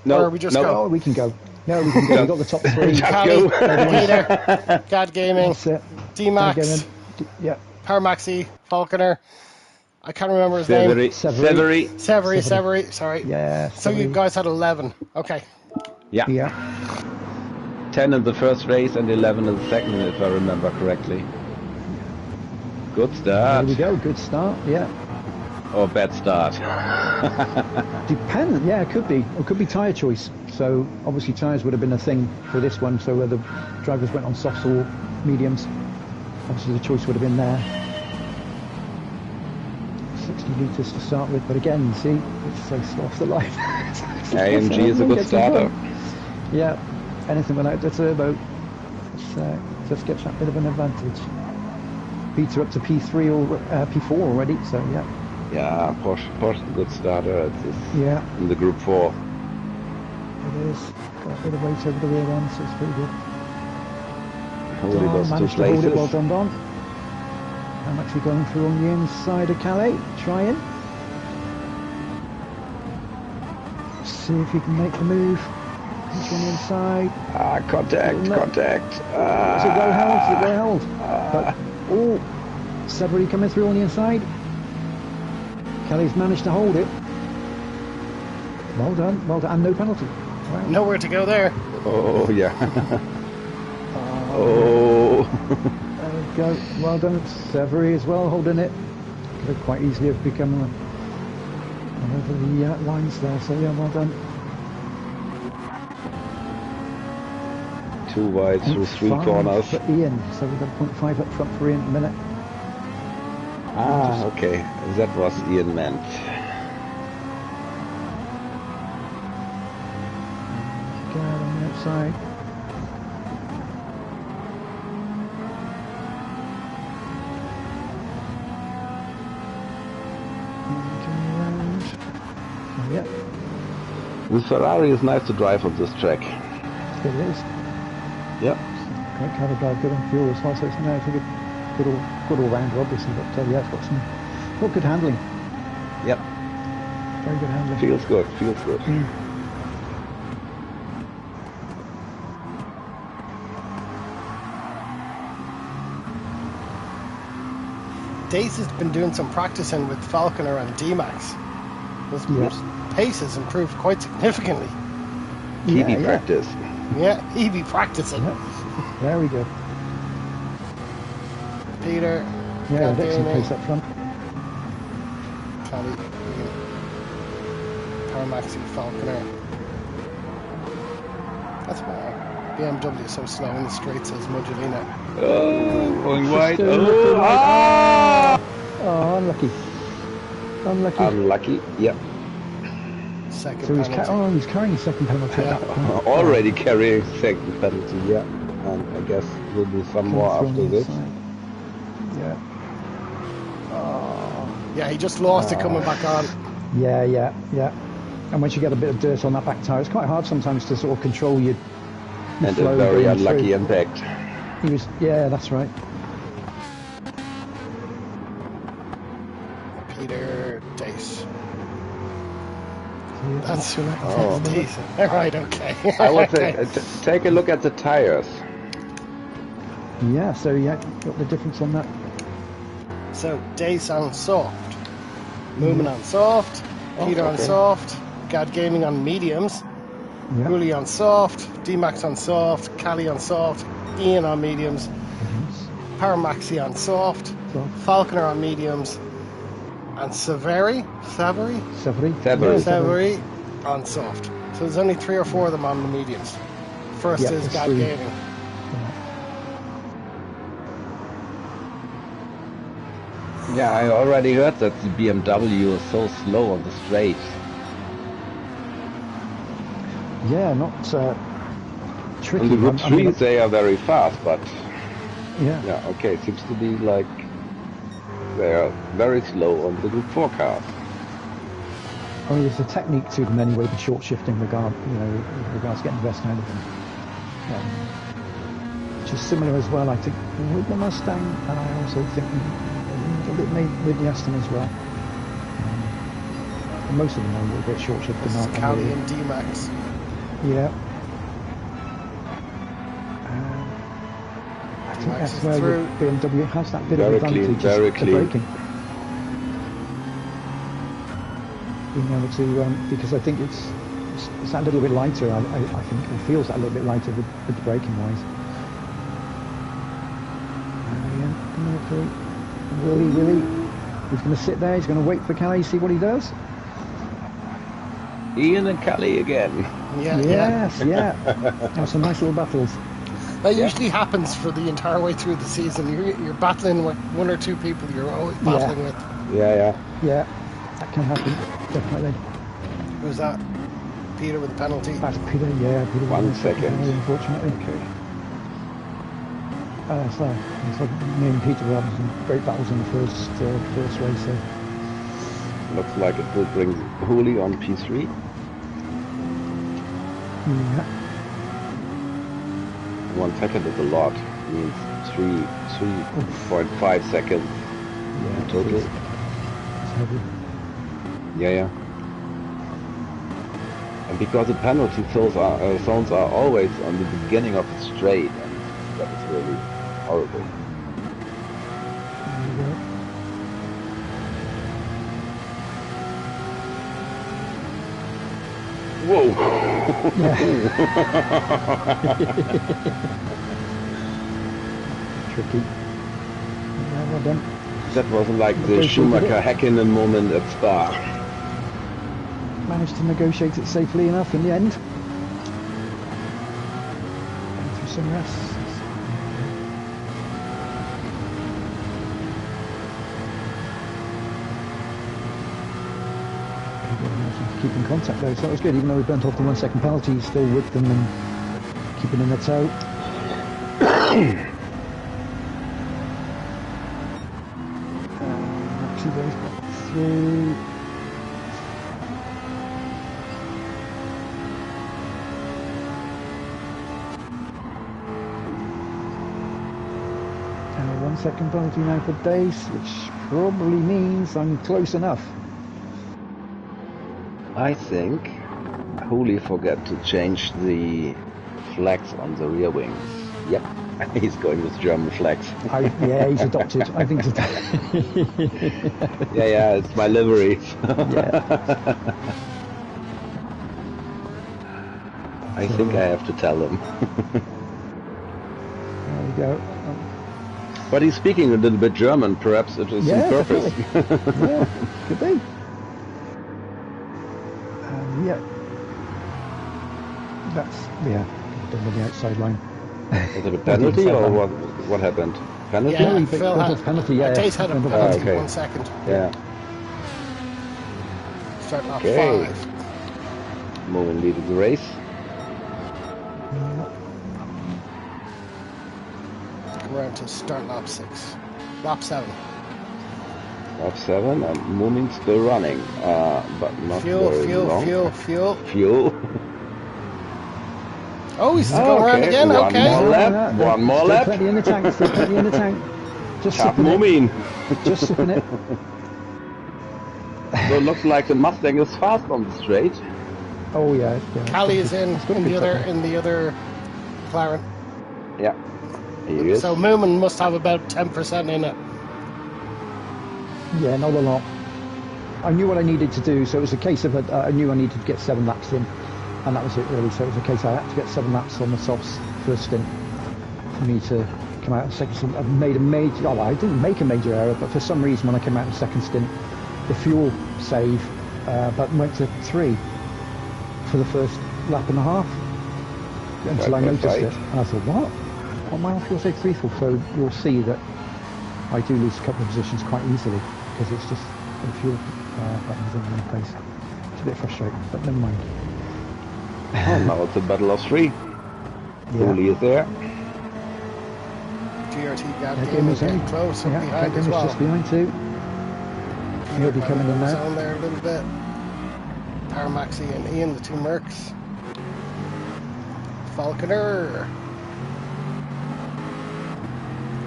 No,
Or we just
no.
go?
Oh, we can go. No, we can go. We've got the top three.
Just
Cali,
go.
Peter, Gad Gaming,
That's it.
D-Max,
Again, yeah.
Paramaxi, Falconer. I can't remember his name.
Severy.
Severy, sorry.
Yeah.
So you guys had 11. Okay.
Yeah.
Yeah.
10 in the first race and 11 in the second, if I remember correctly. Good start.
There we go, good start, yeah.
Or bad start.
Dependent, yeah, it could be. Or it could be tyre choice. So obviously tyres would have been a thing for this one, so whether drivers went on softs or mediums, obviously the choice would have been there. 60 litres to start with, but again, you see, it's so slow off the line.
AMG is a good starter.
Yeah, anything without the turbo just gets that bit of an advantage. Peter up to P3 or P4 already, so yeah.
Yeah, Porsche is a good starter.
Yeah.
In the Group 4.
It is. Got a bit of weight over the rear end, so it's pretty good.
Don
managed to hold it, well done, Don. I'm actually going through on the inside of Calais, trying. See if he can make the move. He's on the inside.
Contact.
Is it well held? Is it well held? Oh, Severy coming through on the inside. Kelly's managed to hold it. Well done, and no penalty. Wow.
Nowhere to go there.
Oh, yeah. Oh.
There we go. Well done, Severy as well, holding it. Could have quite easily have become over the lines there, so yeah, well done.
2 wide through 3 corners.
For Ian, so we've got 0.5 up front for Ian in a minute.
Okay, that was Ian meant.
Go on the outside. Yeah.
The Ferrari is nice to drive on this track.
It is.
Yep.
Great car to drive, good on fuel as well, so it's I think a good all rounder obviously, but yeah, it's got good handling.
Yep.
Very good handling.
Feels good.
Dace has been doing some practicing with Falconer and D-Max. His pace has improved quite significantly.
Easy practice.
Yeah, he be practicing.
Yeah. There we go.
Peter.
Yeah, excellent pace up front.
Cali. Paramaxi, Falconer. That's why BMW is so slow in the straight, says Modulina.
Oh, going wide.
Oh, unlucky.
Unlucky, yep.
Second
so
penalty.
He's carrying the second penalty.
Yeah.
Already carrying second penalty, yeah. And I guess we'll do some more after this.
Yeah.
Yeah, he just lost it coming back on.
Yeah. And once you get a bit of dirt on that back tyre, it's quite hard sometimes to sort of control your
and
flow
a very
going
unlucky
through.
impact.
Yeah, that's right.
Peter Dace.
Yeah,
That's
Oh.
decent. All right, okay.
I would say, take a look at the tires.
Yeah, so got the difference on that.
So, Dace on soft. Moomin on soft. Peter on soft. Gad Gaming on mediums.
Yeah.
Hooli on soft. D-Max on soft. Cali on soft. Ian on mediums. Paramaxi on soft. Falconer on mediums. And Severy on soft. So there's only 3 or 4 of them on the mediums. First is Gad Gaming.
Yeah, I already heard that the BMW is so slow on the straight.
Yeah, not tricky.
In the Group 3 they are very fast, but
yeah,
okay, seems to be like they are very slow on the Group 4 cars.
I mean, there's a technique to them anyway, the short shifting with regards to getting the best out of them. Which is similar as well, I think, with the Mustang, and I also think a little bit with the Aston as well. Most of them are a little bit short shifting, aren't they?
Cali and D-Max.
Yeah. I think that's where the BMW has that bit of advantage.
Very clean.
Braking. Being able to, because I think it's it's that little bit lighter. I think it feels that a little bit lighter with the braking wise. Willie. He's going to sit there. He's going to wait for Callie, see what he does.
Ian and Callie again.
Yeah. Have some nice little battles.
That usually happens for the entire way through the season. You're battling with one or two people you're always battling with.
Yeah, that can happen, definitely.
Who's that? Peter with the penalty?
That's Peter, yeah. Peter
1 second.
Unfortunately.
Okay.
So me and Peter were having some great battles in the first race. So.
Looks like it will bring Hooli on P3.
Yeah.
1 second is a lot. It means 3.5 seconds in total.
It's heavy.
Yeah. And because the penalty zones are always on the beginning of the straight, and that is really horrible. Whoa!
Tricky. Yeah, well done.
That wasn't like the Schumacher-Häkkinen moment at Spa.
Managed to negotiate it safely enough in the end. Going through some rests. Keep in contact though, so that was good. Even though we burnt off the 1 second penalty, he's still with them and keeping in the toe. Two goes back through. And a 1 second penalty now for Dace, which probably means I'm close enough.
I think Hooli forgot to change the flags on the rear wings. Yep, he's going with German flags.
Yeah, he's adopted. I think he's
yeah, it's my livery. I think I have to tell him.
There we go.
But he's speaking a little bit German, perhaps it was on purpose.
Yeah, could be. That's done with the outside line.
Is it a penalty or what happened? Penalty?
Yeah, Phil had
penalty. Yeah,
Tate had a penalty.
Okay.
1 second.
Yeah.
Start lap 5.
Moen leading the race.
Come around to start lap 6. Lap 7.
Lap 7 and Moomin still running, but not very long. Fuel.
Oh, he's going around again.
One more lap.
Plenty in the tank. Still plenty in the tank. Just
Tap
sipping
Moomin.
it. Just sipping it.
So it looks like the Mustang is fast on the straight.
Oh yeah.
Callie is in the other McLaren.
Yeah. He is.
So Moomin must have about 10% in it.
Yeah, not a lot. I knew what I needed to do, so it was a case of I knew I needed to get 7 laps in, and that was it really. So it was a case I had to get 7 laps on the softs first stint for me to come out in second stint. I made a major. Oh, I didn't make a major error, but for some reason when I came out in second stint, the fuel save button went to 3 for the first lap and a half until I noticed it, and I thought, what my fuel save 3 for? So you'll see that I do lose a couple of positions quite easily because it's just the fuel buttons in one place. It's a bit frustrating, but never mind.
Oh, now it's a battle of 3. Hooli is there.
GRT gap game is getting close and behind as well.
Just behind too. He'll be coming in now.
On there a little bit. Tarmaxi and Ian, the 2 Mercs. Falconer.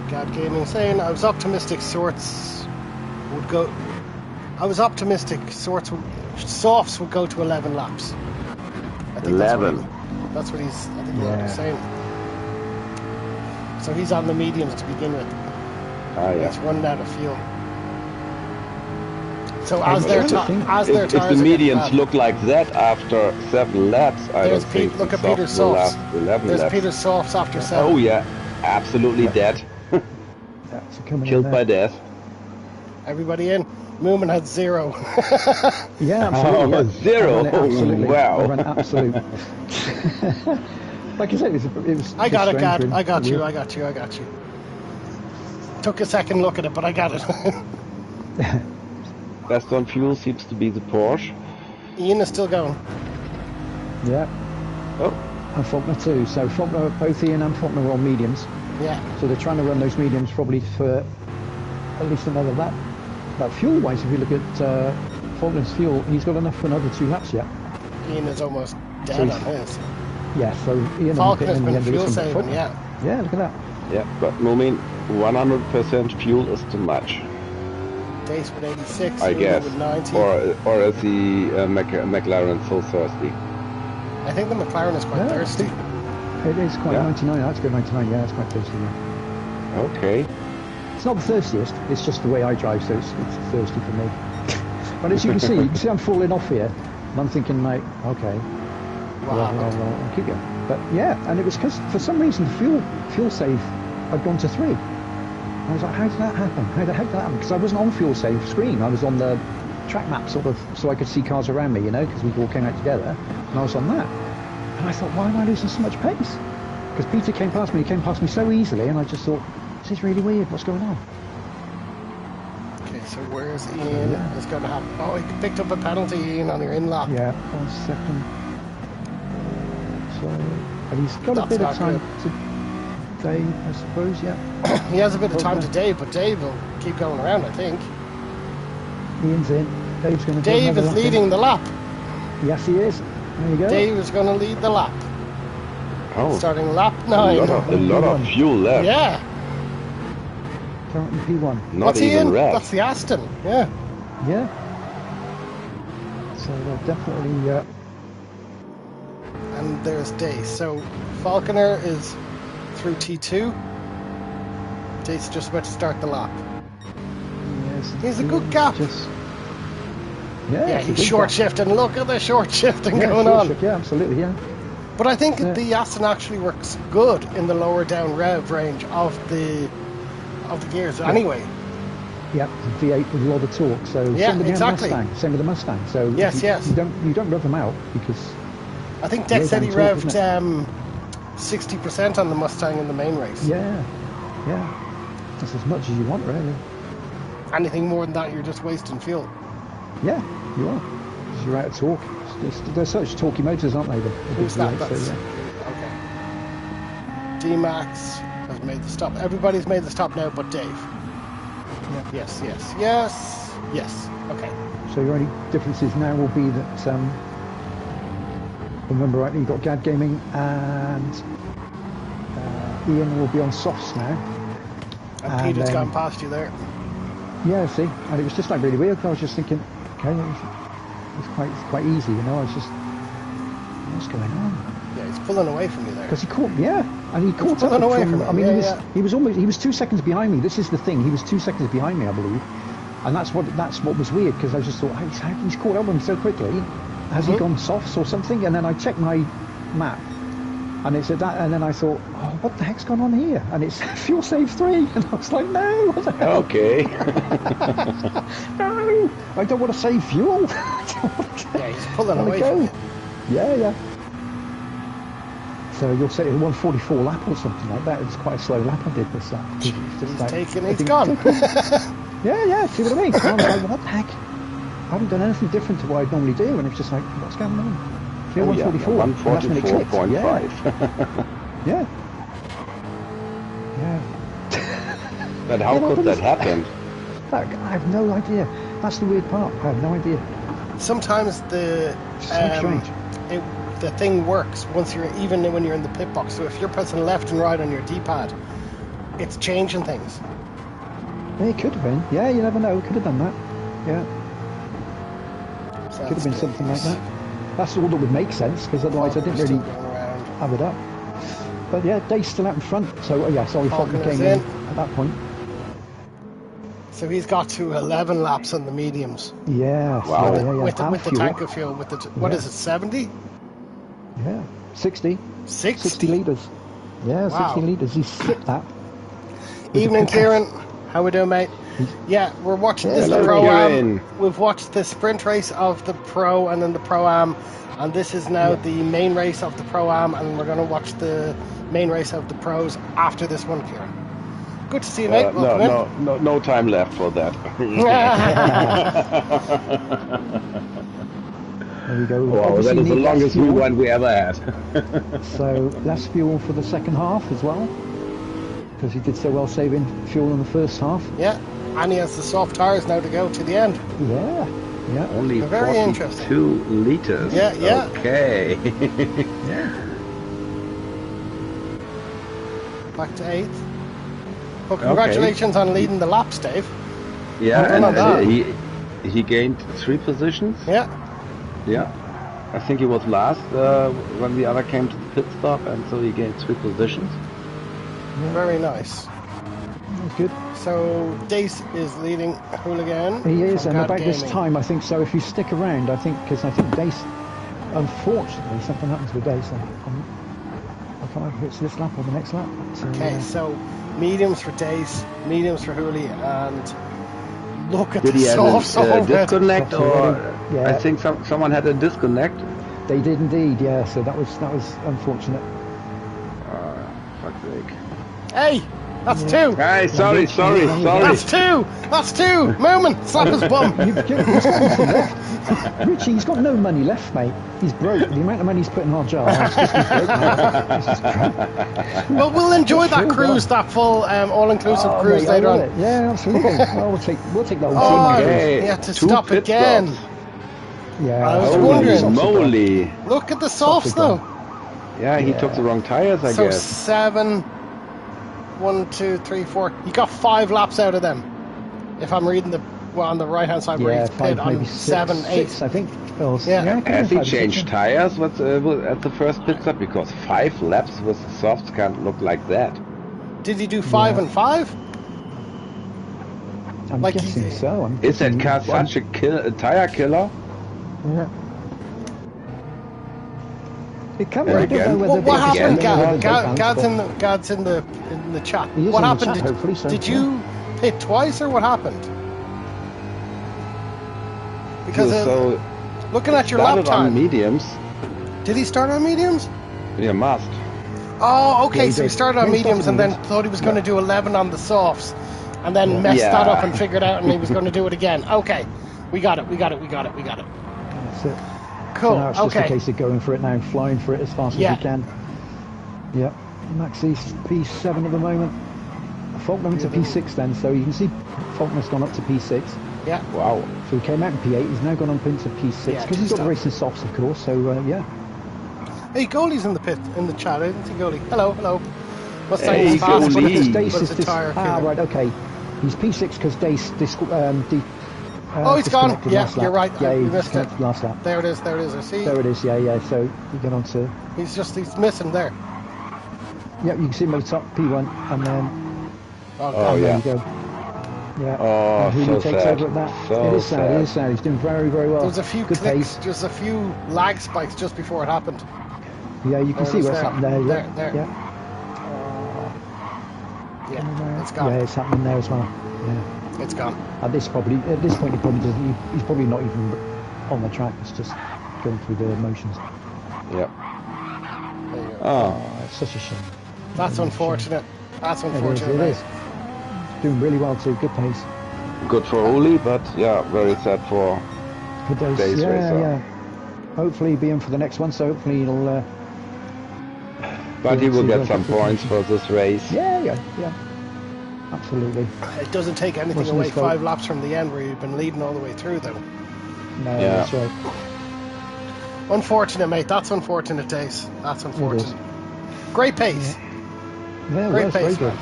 Gad Gaming saying I was optimistic softs would go to 11 laps. I think
11.
That's what he's saying. So he's on the mediums to begin with.
Ah, yeah.
He's running out of fuel. So as their
If
tires
the
are getting
medians
bad.
look like that after 7 laps, I
There's
don't think
look
the
at Peter's
softs will
softs.
last 11
There's
laps.
Peter's softs after 7.
Oh yeah, absolutely dead.
That's coming
Killed
in
by
there.
death.
Everybody in. Moomin had 0.
Yeah, absolutely.
Oh,
Yeah.
0.
I ran it absolutely.
Wow.
I ran it absolute. Like I said, it was
I got it,
strange,
Gad.
really.
I got you.
Weird.
I got you. I got you. Took a second look at it, but I got it.
Best on fuel seems to be the Porsche.
Ian is still going.
Yeah.
Oh,
And Faulkner too. So Faulkner, both Ian and Faulkner were on mediums.
Yeah.
So they're trying to run those mediums probably for at least another lap. But fuel-wise, if you look at Faulkner's fuel, he's got enough for another 2 laps yet.
Ian is almost dead on his.
Yeah, so Ian
Falcon has
in the
been
end,
fuel
it's gonna be
saving,
Faulkner.
yeah.
Yeah, look at that.
yeah, but Moomin, 100% fuel is too much,
Dace with 86,
I
Moomin
guess.
with 90.
Or is the McLaren so thirsty?
I think the McLaren is quite
Yeah,
thirsty.
It is quite
Yeah.
99. That's good 99. Yeah, it's quite thirsty. Yeah.
Okay.
It's not the thirstiest. It's just the way I drive, so it's thirsty for me. But as you can see I'm falling off here, and I'm thinking like, okay,
Wow.
I'll keep going. But yeah, and it was because for some reason the fuel save had gone to 3. I was like, how did that happen? How the heck did that happen? Because I wasn't on fuel save screen. I was on the track map sort of, so I could see cars around me, you know, because we all came out together, and I was on that. And I thought, why am I losing so much pace? Because Peter came past me so easily, and I just thought, this is really weird. What's going on?
Okay, so where's Ian? It's going to happen. Oh, he picked up a penalty, Ian, on your in lap.
Yeah, 1 second. So, and he's got a bit of time today, I suppose. Yeah.
He has a bit of time to Dave, but Dave will keep going around, I think.
Ian's in. Dave's going to.
Dave is leading the lap.
Yes, he is. There you go.
Dave is going to lead the lap.
Oh,
Starting lap
a
9.
lot of fuel left.
Yeah.
Currently P1.
Not
What's he
even
in?
red.
That's the Aston. Yeah.
Yeah. So they're definitely.
And there's Dace. So Falconer is through T2. Dace is just about to start the lap.
Yes,
He's a good gap. Yeah,
it's a
he's
good
short
gap.
shifting. Look at the short shifting
Yeah,
going
short
on.
shift, yeah, absolutely, yeah.
But I think
Yeah.
the Aston actually works good in the lower down rev range of the gears. Anyway,
Yeah, V8 with a lot of torque. So
Yeah,
same with the
exactly.
Mustang. Same with the Mustang. So
Yes, yes.
You don't rev them out because
I think Dex said he
low down torque,
revved 60% on the Mustang in the main race.
yeah, that's as much as you want, really.
Anything more than that, you're just wasting fuel.
Yeah, you are. Because you're out of torque. They're such torquey motors, aren't they? The
Who's that?
V8,
That's,
so, yeah.
okay. D-Max has made the stop. Everybody's made the stop now but Dave. Yes. Okay.
So your only differences now will be that, remember rightly, you've got GAD Gaming and Ian will be on softs now.
And Peter's gone past you there.
Yeah, see, and it was just like really weird. I was just thinking, okay, it's quite easy, you know. I was just, what's going on?
Yeah, he's pulling away from you there.
Because he caught, and he caught up
pulling away from
I
him,
mean,
yeah,
he was 2 seconds behind me. This is the thing. He was 2 seconds behind me, I believe, and that's what was weird because I just thought, he's caught up with me so quickly. Has he gone softs or something? And then I checked my map, and it said that, and then I thought, oh, what the heck's gone on here? And it's fuel save 3, and I was like, no, what the hell?
Okay.
No, I don't want to save fuel.
Yeah, he's pulling away from you.
Yeah. So you'll say a 144 lap or something like that. It's quite a slow lap I did this lap.
He's gone.
Yeah, see what I mean? So I was like, what the heck? I haven't done anything different to what I normally do, and it's just like, what's going on?
Oh,
144.
yeah,
and that's when it clicked.
144.5.
Yeah.
But how could that happen?
I have no idea. That's the weird part. I have no idea.
Sometimes the
So strange.
the thing works once even when you're in the pit box. So if you're pressing left and right on your D-pad, it's changing things.
Yeah, it could have been. Yeah, you never know. Could have done that. Yeah.
So
Could have been something like that. That's all that would make sense, because otherwise I didn't really have it up. But yeah, Dave's still out in front, so yeah, sorry, Falcon came in at that point.
So he's got to 11 laps on the mediums.
Yeah.
Wow.
With the
fuel.
tank of fuel. With the what is it? 70?
Yeah. 60.
60?
60 litres. Yeah,
Wow.
60 litres. He sipped that.
Evening, Kieran. How we doing, mate? Yeah, we're watching this
hello,
Pro-Am.
Kieran.
We've watched the sprint race of the Pro and then the Pro-Am. And this is now the main race of the Pro-Am. And we're going to watch the main race of the Pros after this one, Kieran. Good to see you, mate. Welcome
no time left for that.
There we go.
Wow, that is the longest rewind we ever had.
So less fuel for the second half as well, because he did so well saving fuel in the first half.
Yeah, and he has the soft tyres now to go to the end.
Yeah, yeah.
Only
Very
42 liters.
Yeah, yeah.
Okay.
Yeah.
Back to 8th. Well, congratulations on leading the laps, Dave.
Yeah,
Well done on
and he gained 3 positions.
Yeah.
Yeah. I think he was last when the other came to the pit stop, and so he gained 3 positions.
Very nice.
That's good.
So Dace is leading Hooligan.
He is,
from
and
God
about this
Gaming.
time, I think so. If you stick around, I think, because I think Dace, unfortunately, something happens with Dace. I can't remember if it's this lap or the next lap.
Okay, so mediums for Dace, mediums for Hooli, and look at
Did
the
he have
softs
a
over it.
disconnect, or
Yeah.
I think someone had a disconnect?
They did indeed, yeah. So that was unfortunate.
Fuck's sake.
Hey, that's 2.
Hey, sorry.
That's 2. That's 2. Moment, slap his bum.
Richie, he's got no money left, mate. He's broke. The amount of money he's put in our jar, it's just he's broke, mate. It's just crap.
Well, we'll enjoy that cruise, that full all-inclusive cruise
mate,
later
I
on.
will. Yeah, absolutely. Well, we'll take that one.
Oh,
Okay.
he had to
2
stop
pit
again.
stops.
Yeah.
I was
Holy
wondering.
moly.
Look at the softs, though.
Yeah, he took the wrong tires, I
So
guess.
7, 1, 2, 3, 4. He got 5 laps out of them. If I'm reading on the right hand side where he's pit on 7, 8.
6, I think. Well,
Yeah.
Has he
5 or 6,
changed tires at the first pit stop? Because 5 laps with the softs can't look like that.
Did he do 5 and 5?
I'm
like
guessing so.
Is that car such a tire killer?
Yeah. It can be.
There
I don't know
again.
whether
What
they-
happened,
again.
Gad's in the chat.
He is
What
in the
happened?
chat, hopefully, so,
Did you pit twice, or what happened? Because
So
looking at your lap
started on
time,
mediums.
did he start on mediums?
Yeah, must.
Oh, okay.
Yeah, he
So he
did.
started on
Yeah, he started
mediums
on
and then
mediums.
thought he was going to do 11 on the softs, and then messed that up and figured out, and he was going to do it again. Okay, we got it.
That's it.
Cool.
So now it's just a
Okay.
case of going for it now, flying for it as fast as you can. Yeah. Maxie's P7 at the moment. Faulkner to P6 then, so you can see Faulkner's gone up to P6.
Yeah.
Wow.
So he came out in P8, he's now gone up into P6,
Yeah,
because he's got the
two
racing softs, of course, so yeah.
Hey, goalie's in the pit in the chat. I didn't see goalie. Hello. Mustang
Hey,
is fast, but
goalie.
it's
Dace
but
is
it's a tire killer.
right, okay. He's P6 because Dace
Oh, he's gone.
disconnected
Yeah,
last lap.
you're right.
Yeah,
We
he
missed it.
disconnected last lap.
There it is. I see.
There it is, yeah. So you get on to...
He's missing there.
Yeah, you can see him at the top, P1, and then...
Oh,
there
yeah.
you go. Yeah.
Oh,
and Hooli
so
takes
sad.
over at that.
So
It is sad. He's doing very, very well.
There's a few
Good
clicks,
pace.
just a few lag spikes just before it happened.
Yeah, you can
There it
see
is
what's
there.
happened there. Yeah.
There.
Yeah.
Yeah, it's gone.
Yeah, it's happening there as well. Yeah.
It's gone.
At this point, he probably doesn't. He's probably not even on the track. It's just going through the motions.
Yep.
There you go.
Oh,
It's such a shame.
That's unfortunate. That's
It is.
unfortunate.
It
mate.
is. Doing really well too. Good pace.
good for Uli, but yeah, very sad for
Good days.
Days
Yeah,
racer.
yeah. Hopefully he'll be in for the next one. So hopefully he'll.
But he will
see
get
what
some
happens.
points for this race.
Yeah. Absolutely.
It doesn't take anything
Wasn't
away
his fault.
5 laps from the end where you've been leading all the way through, though.
No,
Yeah.
that's right.
Unfortunate, mate. That's unfortunate, Dace. That's unfortunate. Great pace.
Yeah,
Great
well, very
pace,
good.
man.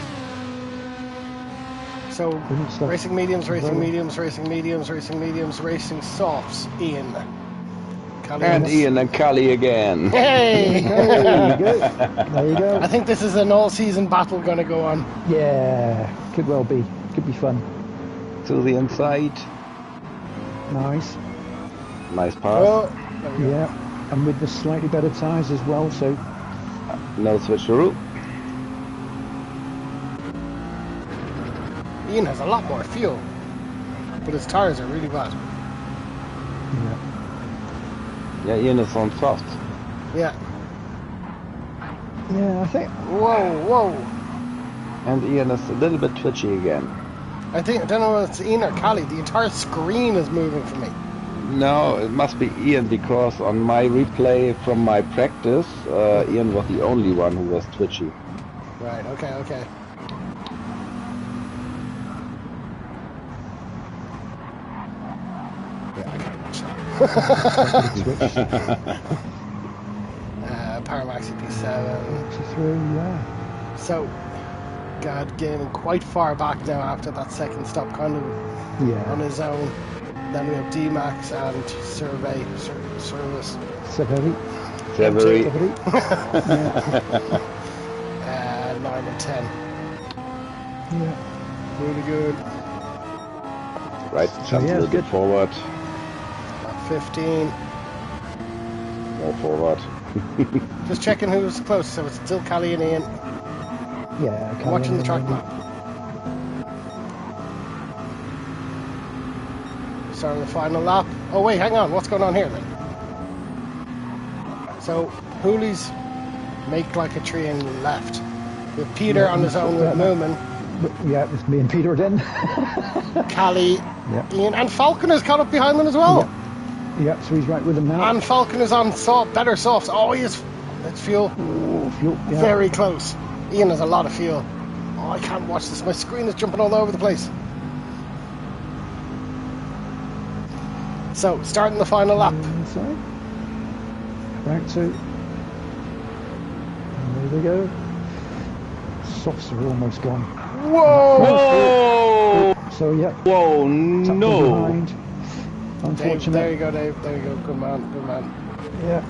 So,
Brilliant stuff.
racing mediums, racing
Well done.
mediums, racing mediums, racing mediums, racing softs. Ian. Callie
And
Ennis.
Ian and Cully again.
Hey!
There you go. There you go.
I think this is an all-season battle going to go on.
Yeah, could well be. Could be fun.
to the inside.
Nice.
Nice pass.
Oh, there we go.
Yeah, and with the slightly better tyres as well, so
No switcheroo.
Ian has a lot more fuel, but his tires are really bad.
yeah.
Yeah, Ian is on soft.
Yeah.
Yeah, I think
Whoa.
And Ian is a little bit twitchy again.
I don't know if it's Ian or Callie. The entire screen is moving for me.
No, it must be Ian, because on my replay from my practice, Ian was the only one who was twitchy.
Right, okay. Yeah, I can't watch that. Paramaxi P7.
through, yeah.
So, God, getting quite far back now after that second stop, kind of on his own. Then we have D-Max and Service.
Severy.
9 and 10.
Yeah.
Really good.
Right, jump a little bit forward.
15.
More forward.
Just checking who's close, so it's still Callie and Ian.
Yeah, Callie
Watching the track
and
map. Starting the final lap. Oh wait, hang on, what's going on here then? So, Hooley's make like a tree and left. With Peter on his own with Moomin.
Yeah, it's me and Peter then.
Callie, Ian, and Falcon is caught up behind them as well.
Yeah, so he's right with them now.
And Falcon is on better softs. Oh, he is. That's fuel.
Oh, fuel, yeah.
Very close. Ian has a lot of fuel. Oh, I can't watch this. My screen is jumping all over the place. So, starting the final lap.
Inside. Back to. And there we go. Softs are almost gone.
Whoa!
So, yeah.
Whoa, no!
Behind. Unfortunately.
Dave, there you go, Dave. There you go. Good man.
Yeah.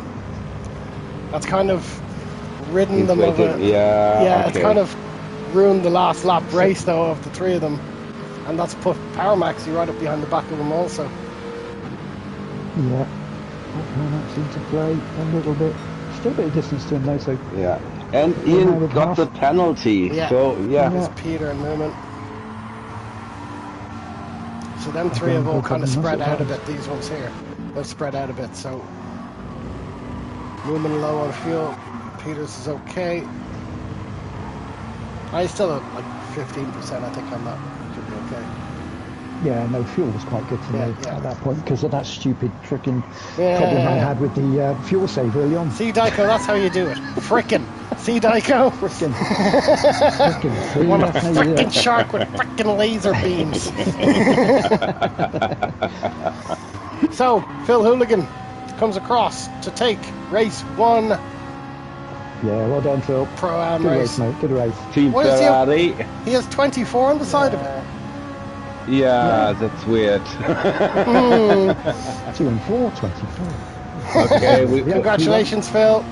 That's kind of ridden them over.
Yeah,
it's kind of ruined the last lap race, though, of the three of them. And that's put Paramaxi right up behind the back of them also.
Yeah. That seemed to play a little bit. Still a bit of distance to him, though, so.
Yeah. And Ian got the penalty.
Yeah.
So, yeah.
It's Peter and Moomin. So them three have all kind of spread out a bit, these ones here. They've spread out a bit, so Moomin low on fuel. Peters is okay. I still have like 15%, I think, on that. Should be okay.
Yeah, no, fuel was quite good for me at that point because of that stupid frickin'
Yeah.
problem I had with the fuel save early on.
See, Dyko, that's how you do it. Frickin'. See, Dyko?
Frickin'.
Frickin'. What a frickin' shark with frickin' laser beams. So, Phil Hooligan comes across to take race 1.
Yeah, well done, Phil.
Pro-Am
Good
race.
mate. Good race.
Team
What is he up-
Ferrari.
He has 24 on the side of it.
Yeah, that's weird.
2 and 4, 24.
Okay,
Congratulations, Phil.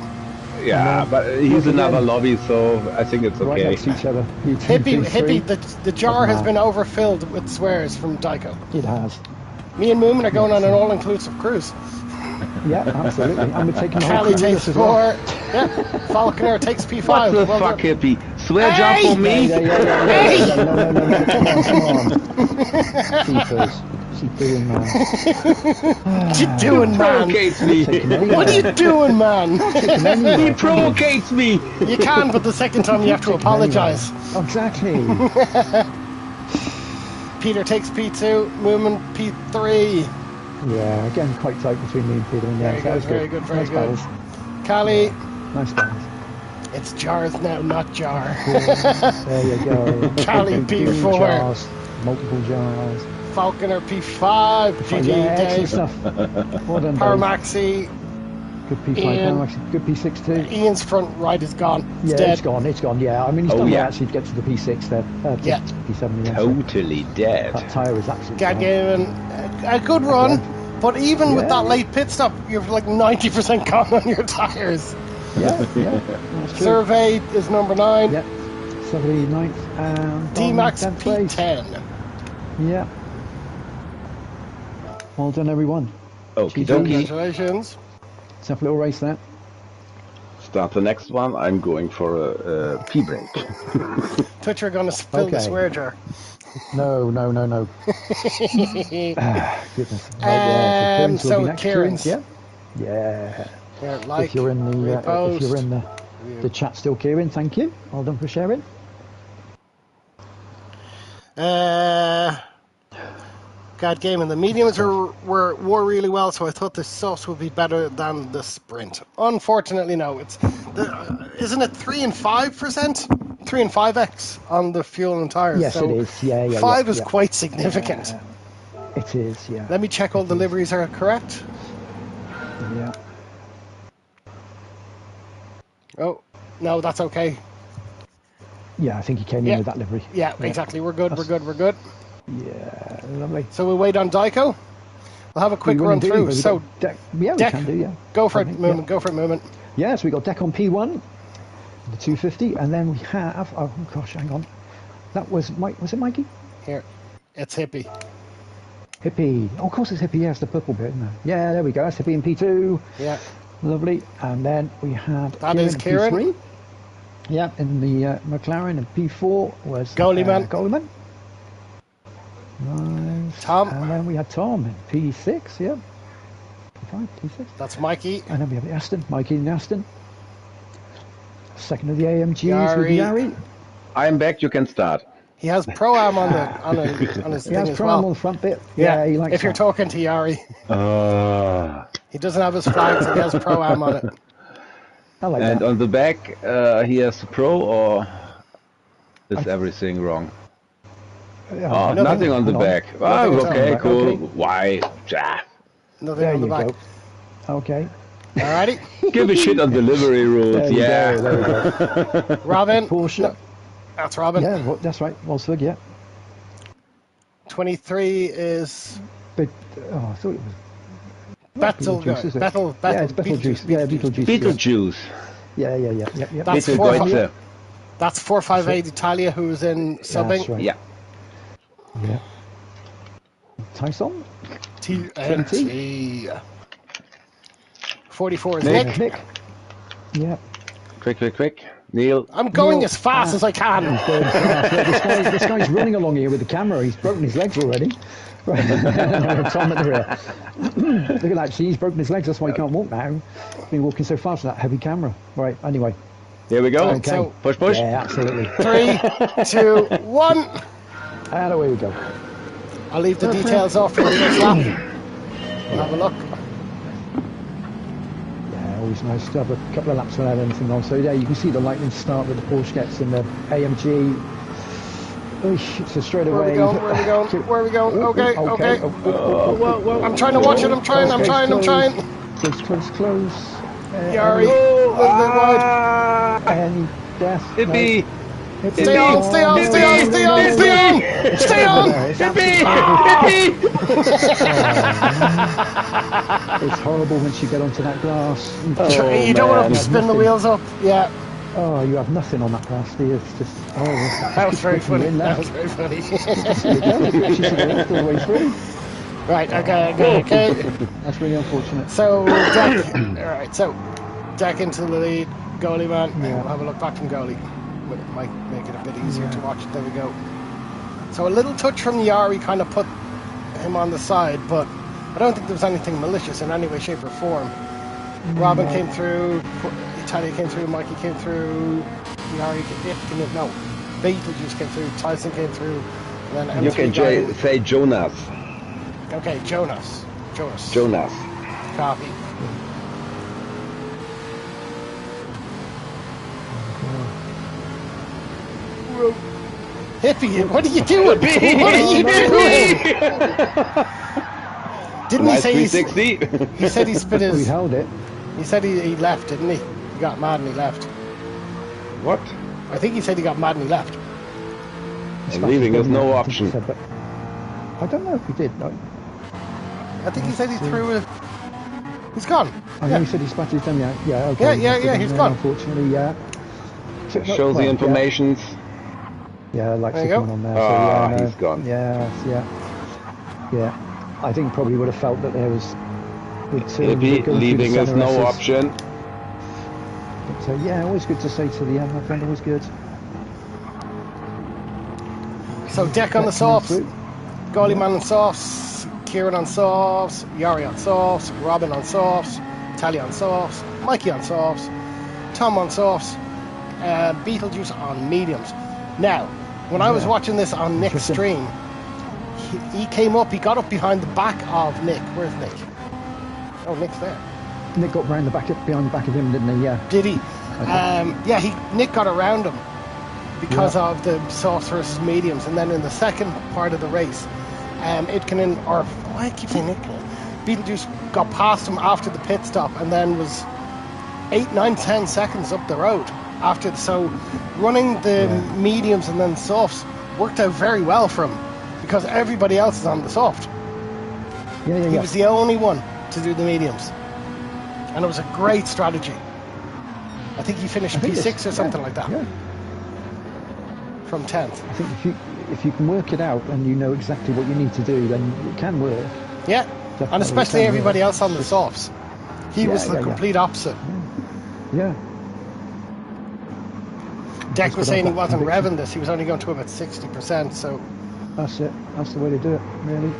yeah, but he's another lobby, so I think it's
Right
okay.
next to each other. You two,
Hippie,
three.
the jar has been overfilled with swears from Dyko.
It has.
Me and Moomin are going on an all-inclusive cruise.
Yeah, absolutely. And we're taking the whole
Callie
crew with
takes
us as
4.
well.
Yeah. Falconer takes P5.
What the
Well
fuck,
done.
hippie? Swear
Hey!
job for me?
Yeah. No. Come on. Keepers. Keep doing, man.
What you doing, man?
Provocates me.
What are you doing, man?
He provocates me.
You can, but the second time you have to apologise.
Exactly.
Peter takes P2, Moomin P3.
Yeah, again, quite tight between me and Peter. And
Very good.
Nice battles.
Callie,
Nice battles.
it's jars now, not jar.
There you go.
Callie P4.
Jars, multiple jars.
Falconer P5. GG,
Yeah, excellent
Dave.
stuff. Well done, Dave.
Paramaxi.
Good P5,
Ian.
Paramaxi. Good P6 too.
Ian's front right is gone. It's
Yeah,
dead.
it's gone. Yeah, I mean, he's
Oh,
done
yeah.
well actually to get to the P6 there.
Yeah.
P7. Yeah, so
Totally dead.
that tyre is absolutely
God
gone.
given a good run, but even with
Yeah.
that late pit stop, you're like 90% gone on your tyres.
Yeah, that's true.
Survey is number 9.
Yeah, 79th and
D-Max
10th place.
P10.
Yeah, Well done, everyone.
Okie
GG.
dokie.
Congratulations.
Tough little race there.
Start the next one. I'm going for a pee break.
Thought you were going to spill the
Okay.
swear jar.
No. Goodness. Right, so Kieran's will
so
be next.
Kieran's.
Yeah. Yeah.
Here, like,
If you're in the
repost.
the chat still, Kieran, thank you. Well done for sharing.
God, game and the mediums were really well, so I thought the sauce would be better than the sprint. Unfortunately, no. Isn't it 3 and 5%? 3 and 5x on the fuel and tires.
Yes,
so
it is. Yeah.
5 is quite significant.
It is. Yeah.
Let me check all the liveries are correct.
Yeah.
Oh, no, that's okay.
Yeah, I think he came in with that livery.
Yeah, exactly. We're good. We're good.
Yeah, lovely.
So we'll wait on Dyko. We'll have a quick run through. So,
we can do, yeah.
Go for it, Movement. Go for it, Movement.
Yeah, so we got Deck on P1, the 250, and then we have, oh gosh, hang on. That was Mike, was it Mikey?
Here, it's Hippie.
Hippie. Oh, of course it's Hippie, yes, the purple bit, isn't it? Yeah, there we go, that's Hippie in P2.
Yeah.
Lovely. And then we had
Kieran.
P3. Yeah, in the McLaren, and P4 was
Goalieman.
Nice.
Tom.
And then we had Tom in P6, yeah. P5, P6.
That's Mikey.
And then we have the Aston, Mikey in the Aston. Second of the AMGs with Yari.
I'm back, you can start.
He has Pro-Am on his
he
thing
has
as
Pro-Am
well.
on the front bit. Yeah, he likes
if you're
that.
talking to Yari. He doesn't have his flags, he has Pro-Am on it.
I like
and
that.
on the back, he has Pro, or is everything wrong? Oh, nothing on the back. Oh, okay, cool.
Okay.
Why? Ah.
Nothing
There
on the
you
back.
go. Okay.
Alrighty.
Give a shit on delivery rules,
There you
yeah.
go, there we go.
Robin.
Porsche.
That's Robin.
Yeah, that's right. Wolfsburg, yeah.
23 is
But, I thought it was...
Betelgeuse.
is it?
Betel,
Yeah, it's Betelgeuse. Yeah, Betelgeuse.
Beetlejuice.
Yeah.
That's
Betelgeuse.
That's 458 Italia, who's in subbing.
That's right.
Yeah.
Yeah. Tyson?
TNT. 44 is
Nick.
Nick.
Yeah.
Quick. Neil.
I'm going as fast as I can.
Going fast. Look, this guy's running along here with the camera. He's broken his legs already. Right. Tom at the rear. Look at that. See, he's broken his legs. That's why he can't walk now. He's been walking so fast with that heavy camera. Right. Anyway.
Here we go.
Okay. So,
push.
Yeah, absolutely.
3, 2, 1.
And away we go.
I'll leave the details off for the first lap. We'll have a look.
Yeah, always nice to have a couple of laps without anything on. So yeah, you can see the lightning start that the Porsche gets in the AMG. So straight away.
Where are we going? Okay.
Whoa.
I'm trying to watch it. I'm trying.
Close.
Yari, a little bit wide.
Any death?
Hippie.
Stay on.
It's horrible once you get onto that grass.
You don't want to spin the wheels up. Yeah.
Oh, you have nothing on that grass, do you? It's just
That was very funny.
all the way through.
Right, okay.
That's really unfortunate.
So, Deck. Alright, so, Deck into the lead. Goalie man.
Yeah.
We'll have a look back from goalie. But it might make it a bit easier to watch. There we go. So, a little touch from Yari kind of put him on the side, but I don't think there was anything malicious in any way, shape, or form. Robin came through, Italia came through, Mikey came through, Yari came through, no, Beetlejuice came through, Tyson came through, and then
You can say Jonas.
Okay, Jonas.
Jonas.
Copy. Hippie, what are you doing? What are you doing? Didn't
Nice
he say
360?
he said he spit his...
We held it.
He said he left, didn't he? He got mad and he left.
What?
I think he said he got mad and he left.
Leaving is no option.
But I don't know if he did. No.
I think he said he threw it. He's gone.
I know he said he spattered his dummy out. Yeah, okay.
Yeah, he's gone.
Unfortunately, yeah.
Shows the information.
Yeah, like
there you
someone
go.
on there. So, yeah, no.
He's gone.
Yeah. I think probably would have felt that there was.
Maybe leaving is no option.
But yeah, always good to say to the my friend, always good.
So Deck on the softs, Goalie Man on softs, Kieran on softs, Yari on softs, Robin on softs, Talia on softs, Mikey on softs, Tom on softs, Beetlejuice on mediums. Now, when I was watching this on Nick's stream, he came up, he got up behind the back of Nick. Where's Nick? Oh, Nick's there.
Nick got behind the back of him, didn't he? Yeah.
Did he? Nick got around him because of the softs versus mediums, and then in the second part of the race, Beetlejuice got past him after the pit stop, and then was 8, 9, 10 seconds up the road after. So running the mediums and then softs worked out very well for him because everybody else is on the soft. He was the only one to do the mediums, and it was a great strategy. I think he finished P6 or something like that. Yeah. From 10th.
I think if you can work it out and you know exactly what you need to do, then it can work.
Yeah, definitely. And especially everybody else on the softs. He was the complete opposite.
Yeah.
Deck was saying he wasn't revving this, he was only going to about 60%, so...
That's it, that's the way to do it, really.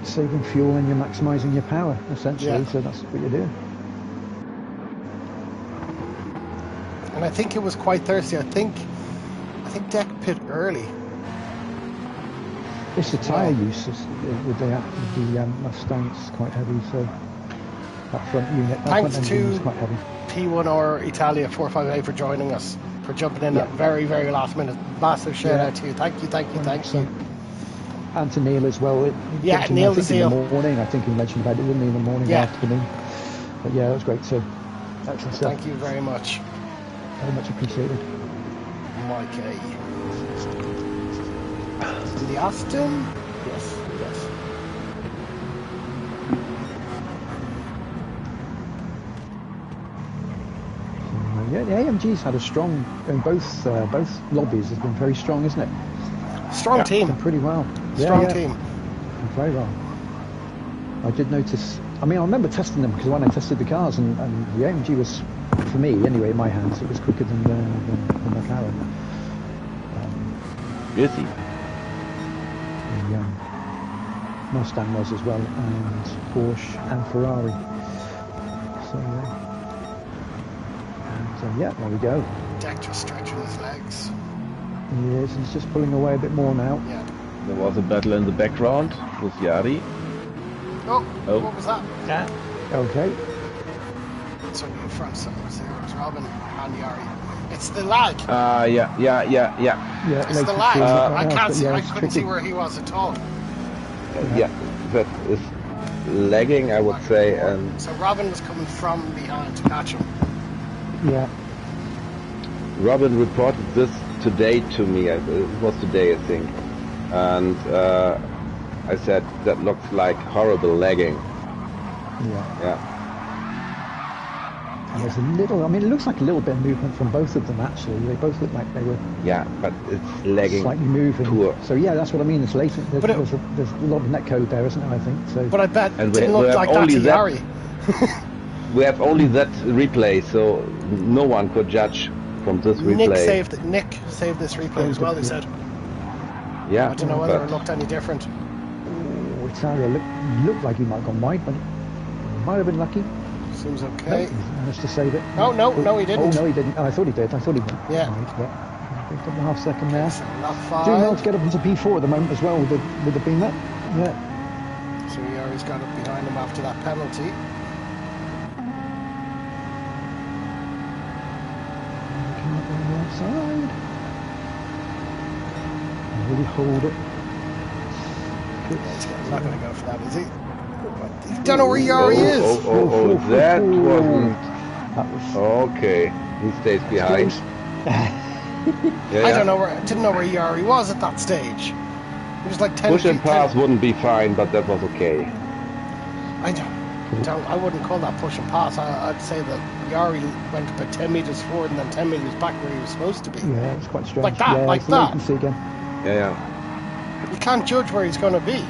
Saving fuel and you're maximising your power, essentially, so that's what you're doing.
And I think it was quite thirsty. I think Deck pit early.
It's the tyre use with the Mustang. It's quite heavy, so that front unit,
thanks
front
to
is quite heavy.
P1 or Italia 458 for joining us, for jumping in at very, very last minute. Massive shout out to you. Thank you.
And to Neil as well.
Neil
in the morning. I think he mentioned about it, didn't he, in the morning, afternoon. But yeah, that was great too. Excellent stuff.
Thank you very much.
Very much appreciated.
Mike A. The Aston? Yes.
Yeah, the AMG's had a strong, both lobbies has been very strong, isn't it?
Strong team.
Done pretty well.
Strong team.
Very well. I did notice, I remember testing them because when I tested the cars and the AMG was, for me anyway, in my hands, it was quicker than the McLaren.
Busy.
The Mustang was as well, and Porsche and Ferrari. So there we go.
Deck just stretching his legs.
Yes, he's just pulling away a bit more now.
Yeah.
There was a battle in the background with Yari.
Oh, what was that?
Yeah.
Okay.
So in front, so it was Robin and Yari. It's the lag.
Yeah.
It's the lag. I can't see. I couldn't see where he was at all.
That is lagging, I would say. And
so Robin was coming from behind to catch him.
Yeah.
Robin reported this today to me. It was today, I think. And I said that looks like horrible lagging. Yeah.
And there's a little, it looks like a little bit of movement from both of them actually. They both look like they were.
Yeah, but it's lagging.
Slightly moving.
Poor.
So yeah, that's what I mean. It's latent. There's a lot of netcode there, isn't there? I think so.
But I bet it didn't look like that to Yari.
We have only that replay, so no one could judge from this replay.
Nick saved this replay as well, he said.
Yeah.
I don't know whether it looked any different.
Oh, Italia looked like he might have gone wide, but he might have been lucky.
Seems okay.
He managed to save it.
No, he didn't.
Oh, no, he didn't. Oh, I thought he did. I thought he went.
Yeah.
Right, but a couple and a half second there.
Not five.
Doing well to get up into P4 at the moment as well with the beamer. Yeah.
So Yari's got up behind him after that penalty.
Outside. Really hold it.
He's not going to go for that, is he? You don't know where Yari is.
That wasn't. Okay, he stays behind.
I didn't know where Yari was at that stage. It was like 10.
Push and pass wouldn't be fine, but that was okay.
I wouldn't call that push and pass. I'd say that Yari went about 10 meters forward and then 10 meters back where he was supposed to be.
Yeah, it was quite strange.
Like that,
like that.
You can't judge where he's going to be.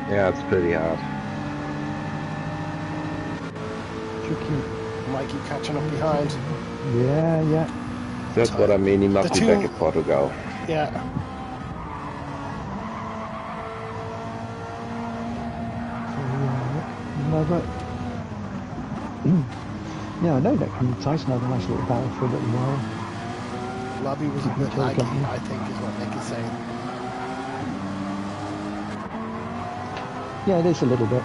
Yeah, it's pretty hard.
Tricky.
Mikey catching up behind.
Yeah, yeah.
That's what I mean. He must
The
be
two-
back in Portugal.
Yeah.
Another. Yeah, I know that Tyson had a nice little battle for a little while.
Lobby was a bit laggy, I think, is what Nick is saying.
Yeah, it is a little bit.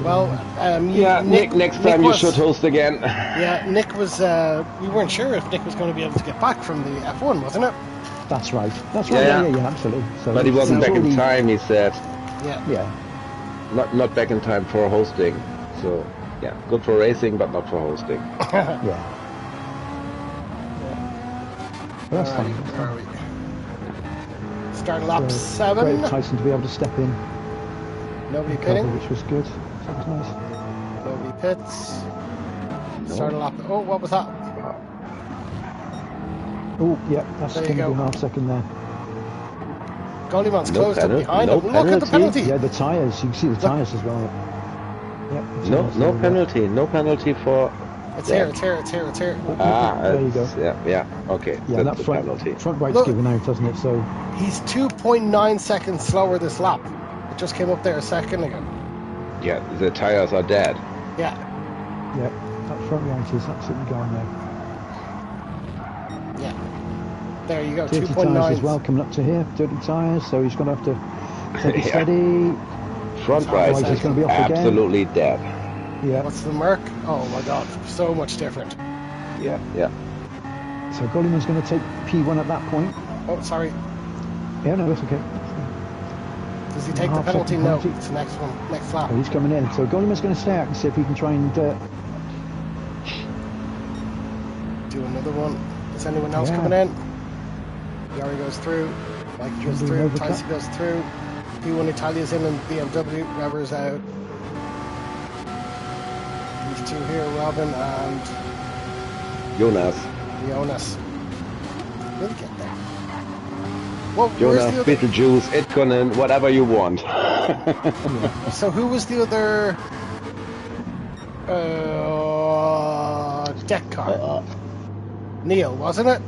Well,
Yeah, Nick, next time you should host again.
Yeah, Nick was, we weren't sure if Nick was going to be able to get back from the F1, wasn't it?
That's right. That's right.
Yeah.
Yeah, absolutely. So
But he wasn't back in time, he said.
Yeah.
Yeah.
Not back in time for hosting. So, yeah, good for racing, but not for hosting.
Yeah. Well, that's fine.
Alright, where are we? Start lap
So,
7.
Great Tyson to be able to step in,
Nobody
cover,
pitting.
which was good. That was nice.
Nobody pits. Start a lap. Oh, what was that?
Oh, yeah, that's
There you
going to be
go.
an half second there.
Goalieman's
No
closed up
penalty,
behind
no
him. Look at the penalty.
Yeah, the tyres. You can see the tyres as well. Yep. the
No,
tyres
no
there.
penalty. No penalty for...
It's here, it's here, it's here, it's here.
There you go.
Yeah, okay.
Yeah,
That's
that
the
front
penalty.
right's
Look.
given out, doesn't it? So
He's 2.9 seconds slower this lap. It just came up there a second ago.
Yeah, the tires are dead.
Yeah,
yeah, that front right is absolutely gone there.
yeah. There you go,
Dirty tyres
2.9.
as well coming up to here. Dirty tyres, so he's going to have to take it
Yeah.
steady.
Front
Otherwise
right
he's
is
gonna be off again.
absolutely dead.
Yeah.
What's the Merc? Oh my god, so much different.
Yeah.
So Goldman's going to take P1 at that point.
Oh, sorry.
Yeah, no, that's okay.
Does he take the
Half
penalty?
second
No,
penalty.
it's the next one, next lap.
Oh, he's coming in. So Goldman's going to stay out and see if he can try and...
Do another one. Is anyone else
Yeah.
coming in? Yari goes through. Mike goes
do
through.
another
Tyson goes through. P1 Italia's in and BMW. Weber's out. These two here, Robin and
Jonas.
Jonas. We'll get there. Well, where's
Jonas,
the other?
Beetlejuice, Itkonen, whatever you want.
So who was the other deck car? Neil, wasn't it?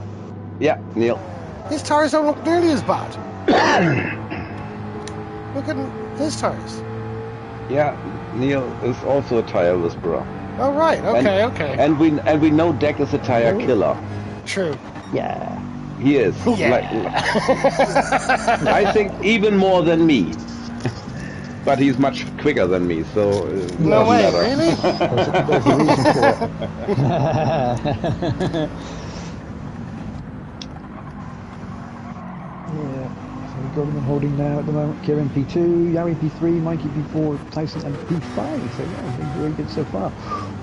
Yeah, Neil.
His tires don't look nearly as bad. Look at his tires.
Yeah, Neil is also a tire whisperer.
Oh right, okay,
And-
okay.
And we know Deck is a tire killer.
True.
Yeah.
He is.
Yeah.
I think even more than me. But he's much quicker than me, so
No
doesn't
way,
matter.
really?
There's a reason for it. Yeah. So we've got him holding now at the moment. Kieran P2, Yari P3, Mikey P4, Tyson and P5. So yeah, I think very good so far.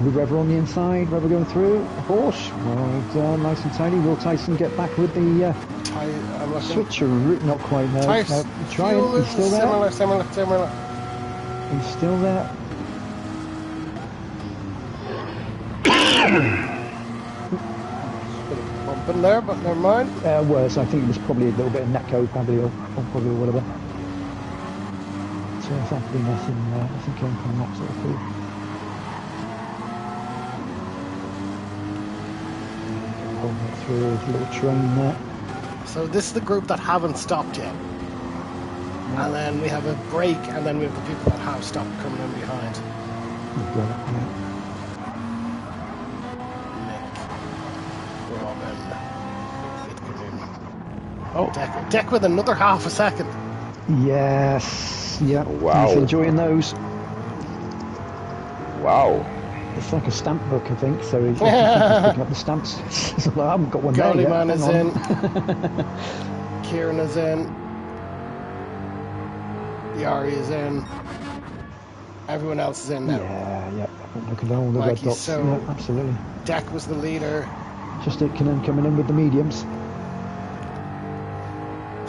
With Rever on the inside, Rever going through. Porsche, well done, nice and tidy. Will Tyson get back with the
I'm looking.
switcher? Not quite, no.
Tires,
No, trying,
fuel
he's
is
still there.
similar.
He's still there.
Bumping there, but never mind.
Worse, I think it was probably a little bit of Netco, probably, or probably whatever. So it's actually nothing came from that sort of thing. Holding it through his little train there.
So this is the group that haven't stopped yet. And then we have a break, and then we have the people that have stopped coming in behind.
You've got it, yeah.
Nick, Robin, oh, Deck with another half a second.
Yes, yeah.
Wow.
He's enjoying those.
Wow.
It's like a stamp book, I think. So he's picking up the stamps. So I haven't got one there
Goalie
yet.
man is
Hang
in.
on.
Kieran is in. Yari is in. Everyone else is in now.
Yeah. Look at all the red
Mikey,
dots.
so-
Yeah, absolutely.
Deck was the leader.
Just Itkonen coming in with the mediums.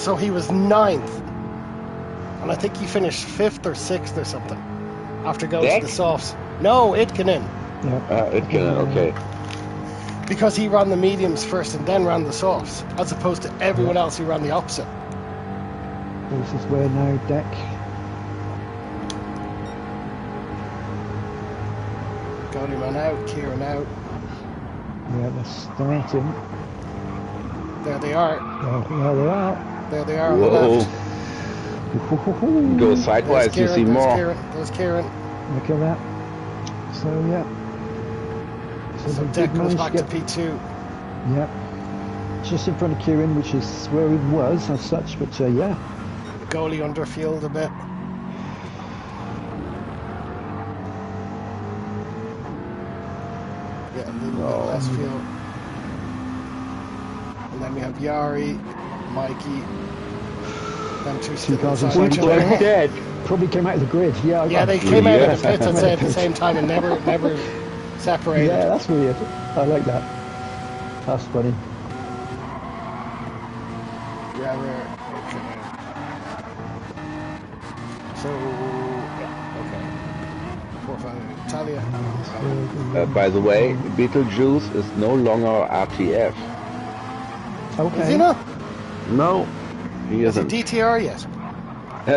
So he was 9th. And I think he finished 5th or 6th or something. After going
Deck?
to the softs. No, Itkonen.
Yeah.
Itkonen, okay.
Because he ran the mediums first and then ran the softs. As opposed to everyone else who ran the opposite.
This is where now Deck
Goldieman out, Kieran out.
Yeah, they're starting.
There they are.
There they are.
There they are on the
Whoa.
left.
Go sidewise, you see more.
There's Kieran.
Look at that. So, yeah.
So
they
Deck
did
goes
manage
back
to
to
get-
P2.
Yeah. Just in front of Kieran, which is where he was as such, but yeah.
Goalie underfield a bit. Yeah, a little bit less field. And then we have Yari, Mikey. Them two still
cars
inside each
inside.
other.
Dead.
Probably came out of the grid. Yeah,
Yeah, they came out of the pits, I'd say, at the same time and never separated.
Yeah, that's weird. I like that. That's funny.
Yeah, okay. So, yeah, okay. 4-5, Italia.
By the way, Beetlejuice is no longer RTF.
Okay.
Is he not?
No, he
Is he
isn't.
DTR yet?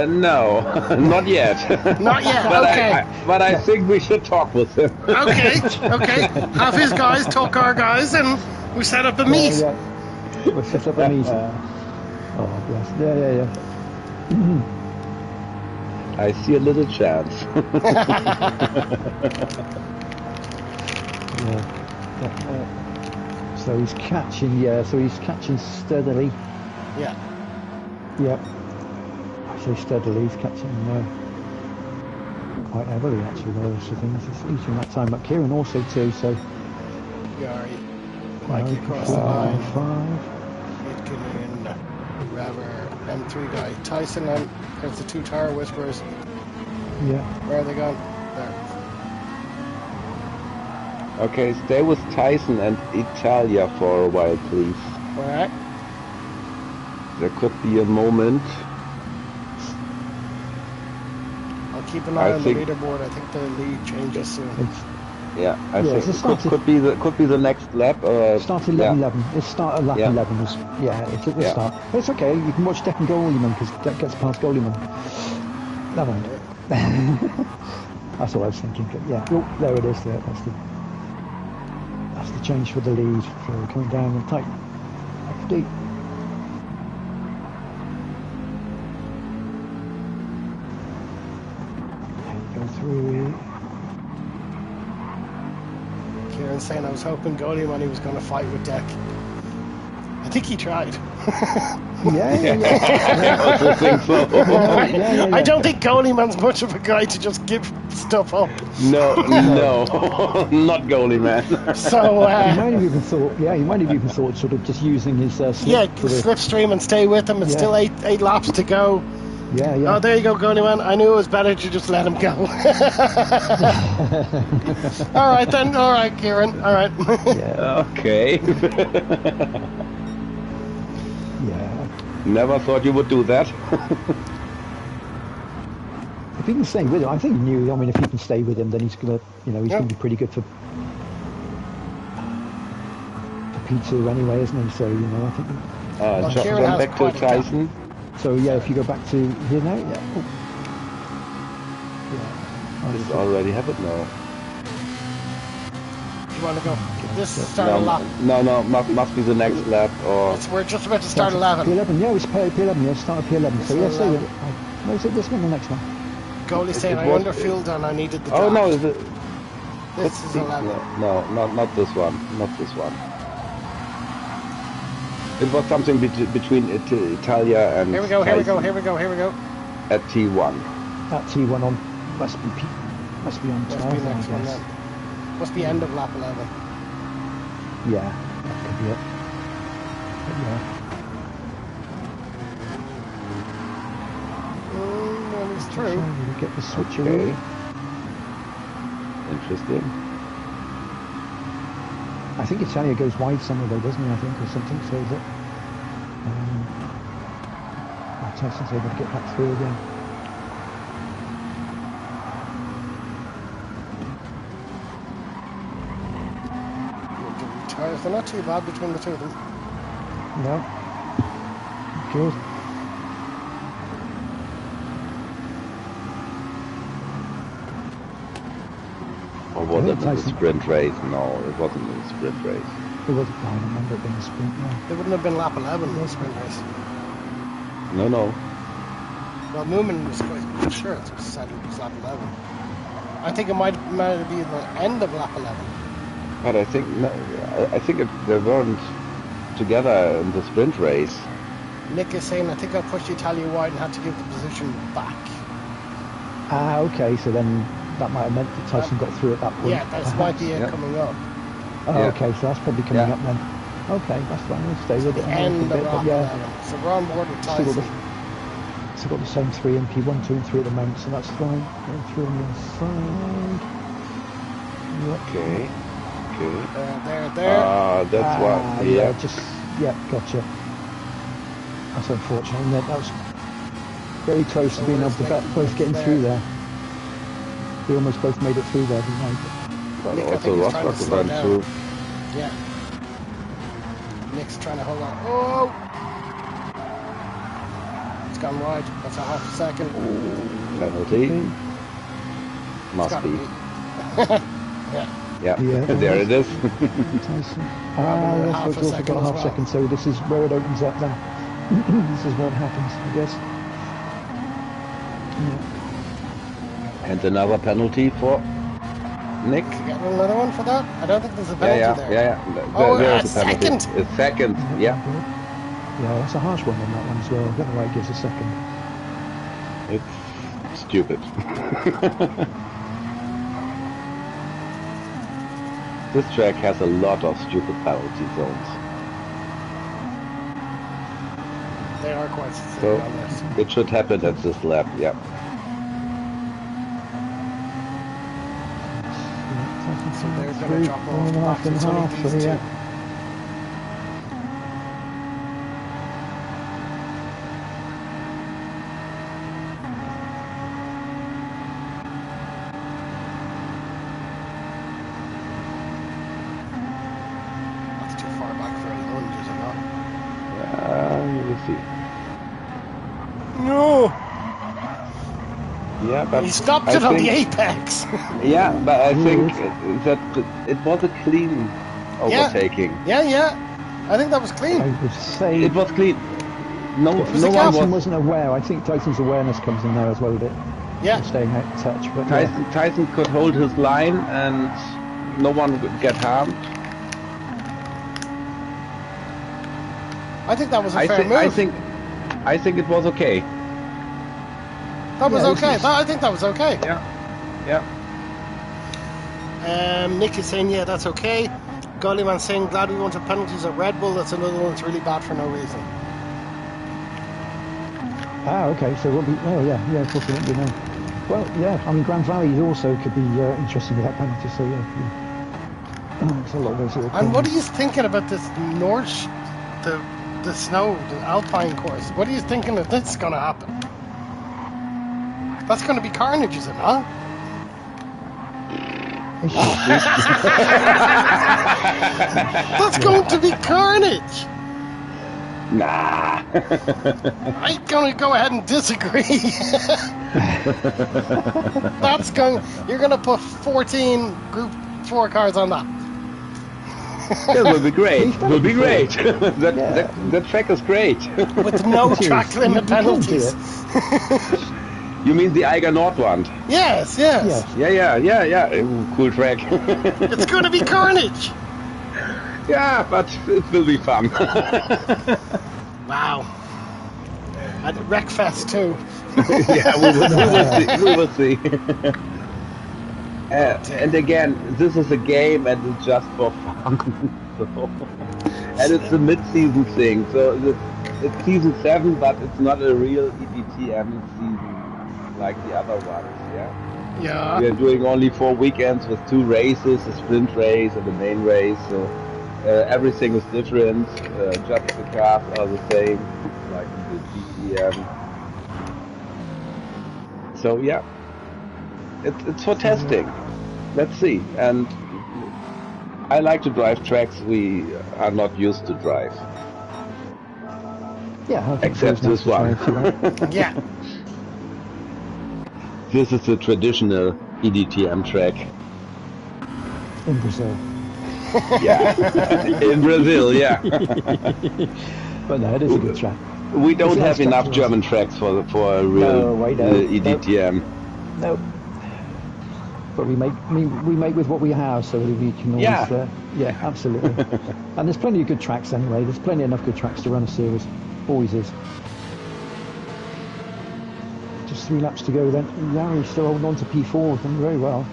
No, not yet.
Not yet,
but
okay.
but I think we should talk with him.
Okay. Have his guys talk our guys and we set up a meet.
Yeah. We'll set up a meeting. Oh, bless. Yeah.
I see a little chance.
Yeah. So he's catching, steadily.
Yeah.
Yep. I say steadily, he's catching quite heavily actually, those things. He's eating that time, but Kieran also too, so.
Yari, Mikey across the line.
5.
Itkin, Raver, M3 guy. Tyson, and there's the two Tower Whisperers.
Yeah.
Where are they gone? There.
Okay, stay with Tyson and Italia for a while, please.
Alright.
There could be a moment.
I'll keep an eye
I
on
think-
the leaderboard. I think the lead changes soon.
Yeah, I
Yeah,
think
so
it
started-
could be the next lap.
Started 11. It started lap
Yeah.
11. It's at the
Yeah.
start. But it's okay. You can watch Deck and Goalieman because Deck gets past Goalieman. Never mind. That's what I was thinking. But yeah. Oh, there it is. There. That's the change for the lead. So coming down and tight. FD. Go through.
Kieran saying I was hoping Goalie when he was going to fight with Deck. I think he tried.
Yeah.
I also think so.
Yeah.
I don't think Goalie Man's much of a guy to just give stuff up.
No, not goalie man.
So,
He might have even thought, sort of just using his slip.
yeah,
sort of-
slipstream and stay with him. It's
Yeah.
still eight laps to go.
Yeah.
Oh, there you go, Goalie Man. I knew it was better to just let him go. All right, then. All right, Kieran. All right.
Yeah.
Okay.
Yeah.
Never thought you would do that.
If he can stay with him, I think he knew. I mean, if he can stay with him, then he's gonna, he's gonna be pretty good for P2 anyway, isn't he? So, I think.
Well, Kieran
Jump
has
back to
quite a gap.
Tyson.
So yeah, if you go back to here now, yeah. Oh.
Just already have it now.
You want to go? This start a lap.
No, must be the next lap or.
We're just about to start 11.
P11, yeah, it's P11, yeah, start at P11. So yeah, stay with it. No, is it this one or the next one?
Goalie saying
it
I
was-
underfilled and I needed the
Oh
draft.
no, is it?
This is 11.
No, not this one. Not this one. It was something between Italia and.
Here we go.
Tyson
At
At T1.
That T1 on must be on
Must
12,
be
I
next one
guess.
then. Must be end of lap 11.
Yeah, that could be it. But yeah.
Well, it's true.
So we get the switch
Okay.
away.
Interesting.
I think Italia goes wide somewhere though, doesn't he? I think, or something. So that Tyson's able to get back through again.
Tires, they're not too bad between the two of them.
No. Good.
Or was it wasn't a
Tyson.
sprint race. No, it wasn't a sprint race.
It wasn't. I don't remember it being a sprint. No.
They wouldn't have been lap 11 in the sprint race.
No, no.
Well, Newman was quite sure it said it was lap 11. I think it might be the end of lap 11.
But I think they weren't together in the sprint race.
Nick is saying, I think I pushed Italia wide and had to give the position back.
Ah, okay. So then that might have meant that Tyson got through at that point.
Yeah, that's might be it coming up.
Oh, okay. So that's probably coming up then. Okay, that's fine. We'll stay with it.
The end of lap 11. So we're on board with Tyson.
Still got the same three in P1, 2 and 3 at the moment, so that's fine. Going through on the side. Yep.
Okay. Good.
There.
That's what.
Yeah, gotcha. That's unfortunate, isn't it? That was very close to being able to both getting through there. We almost both made it through there, didn't we?
But
Nick,
also Rosberg went through.
Yeah. Nick's trying to hold on. Oh! It's gone wide. That's a half a second.
Penalty. Must be.
Yeah.
Yeah, there it is.
Tyson. Yes, we've also got a half second, so this is where it opens up then. This is where it happens, I guess. Yeah.
And another penalty for Nick.
You got another one for that? I don't think there's a penalty there.
Yeah. There's a penalty.
Second.
A second, yeah.
Yeah, that's a harsh one on that one as well. I don't know why it gives a second.
It's stupid. This track has a lot of stupid penalty zones.
They are quite
So
on this.
it should happen at this lap, yeah.
So they're going to drop off the back. It's only these two. No!
Yeah, but
he stopped it on the apex.
Yeah, but I think that it was a clean overtaking.
Yeah. I think that was clean.
I would say
it was clean. No
Tyson wasn't aware. I think Tyson's awareness comes in there as well a bit.
Yeah.
Staying out of touch. But
Tyson could hold his line and no one would get harmed.
I think that was a fair move.
I think it was okay.
That was okay. I think that was okay.
Yeah.
Nick is saying, yeah, that's okay. Gollyman saying, glad we won't have penalties at Red Bull. That's another one that's really bad for no reason.
Ah, okay. So we'll be. Oh, yeah. Of course, it won't be no. Well, yeah. I mean, Grand Valley also could be interesting with that penalty. So yeah. It's a lot of those little.
And what are you thinking about this North, the snow, the Alpine course? What are you thinking that this is going to happen? That's going to be carnage, is it not? That's going to be carnage.
Nah.
I'm going to go ahead and disagree. You're going to put 14 Group 4 cars on that.
That will be great. That track is great.
With no track limit penalties.
You mean the Eiger Nord one?
Yes.
Yeah. Cool track.
It's going to be carnage.
Yeah, but it will be fun.
Wow. At Wreckfest too.
Yeah, we will see. And again, this is a game and it's just for fun. And it's a mid-season thing, so it's season 7, but it's not a real EDTM season like the other ones, yeah?
Yeah.
We are doing only 4 weekends with 2 races, a sprint race and a main race, so everything is different, just the cars are the same, like in the DTM. So yeah, it's for testing. Let's see. And I like to drive tracks we are not used to drive.
Yeah,
except this one.
Yeah.
This is a traditional EDTM track.
In Brazil.
Yeah, in Brazil, yeah.
But no, it is a good track.
We don't
It's
have
nice
enough
track
German tracks for a real
No, I know.
EDTM.
Nope. But we make with what we have, so that we can always.
Yeah.
Yeah, absolutely. And there's plenty of good tracks anyway. There's plenty enough good tracks to run a series. Always is. Just 3 laps to go then. Yari's still holding on to P4, done very well.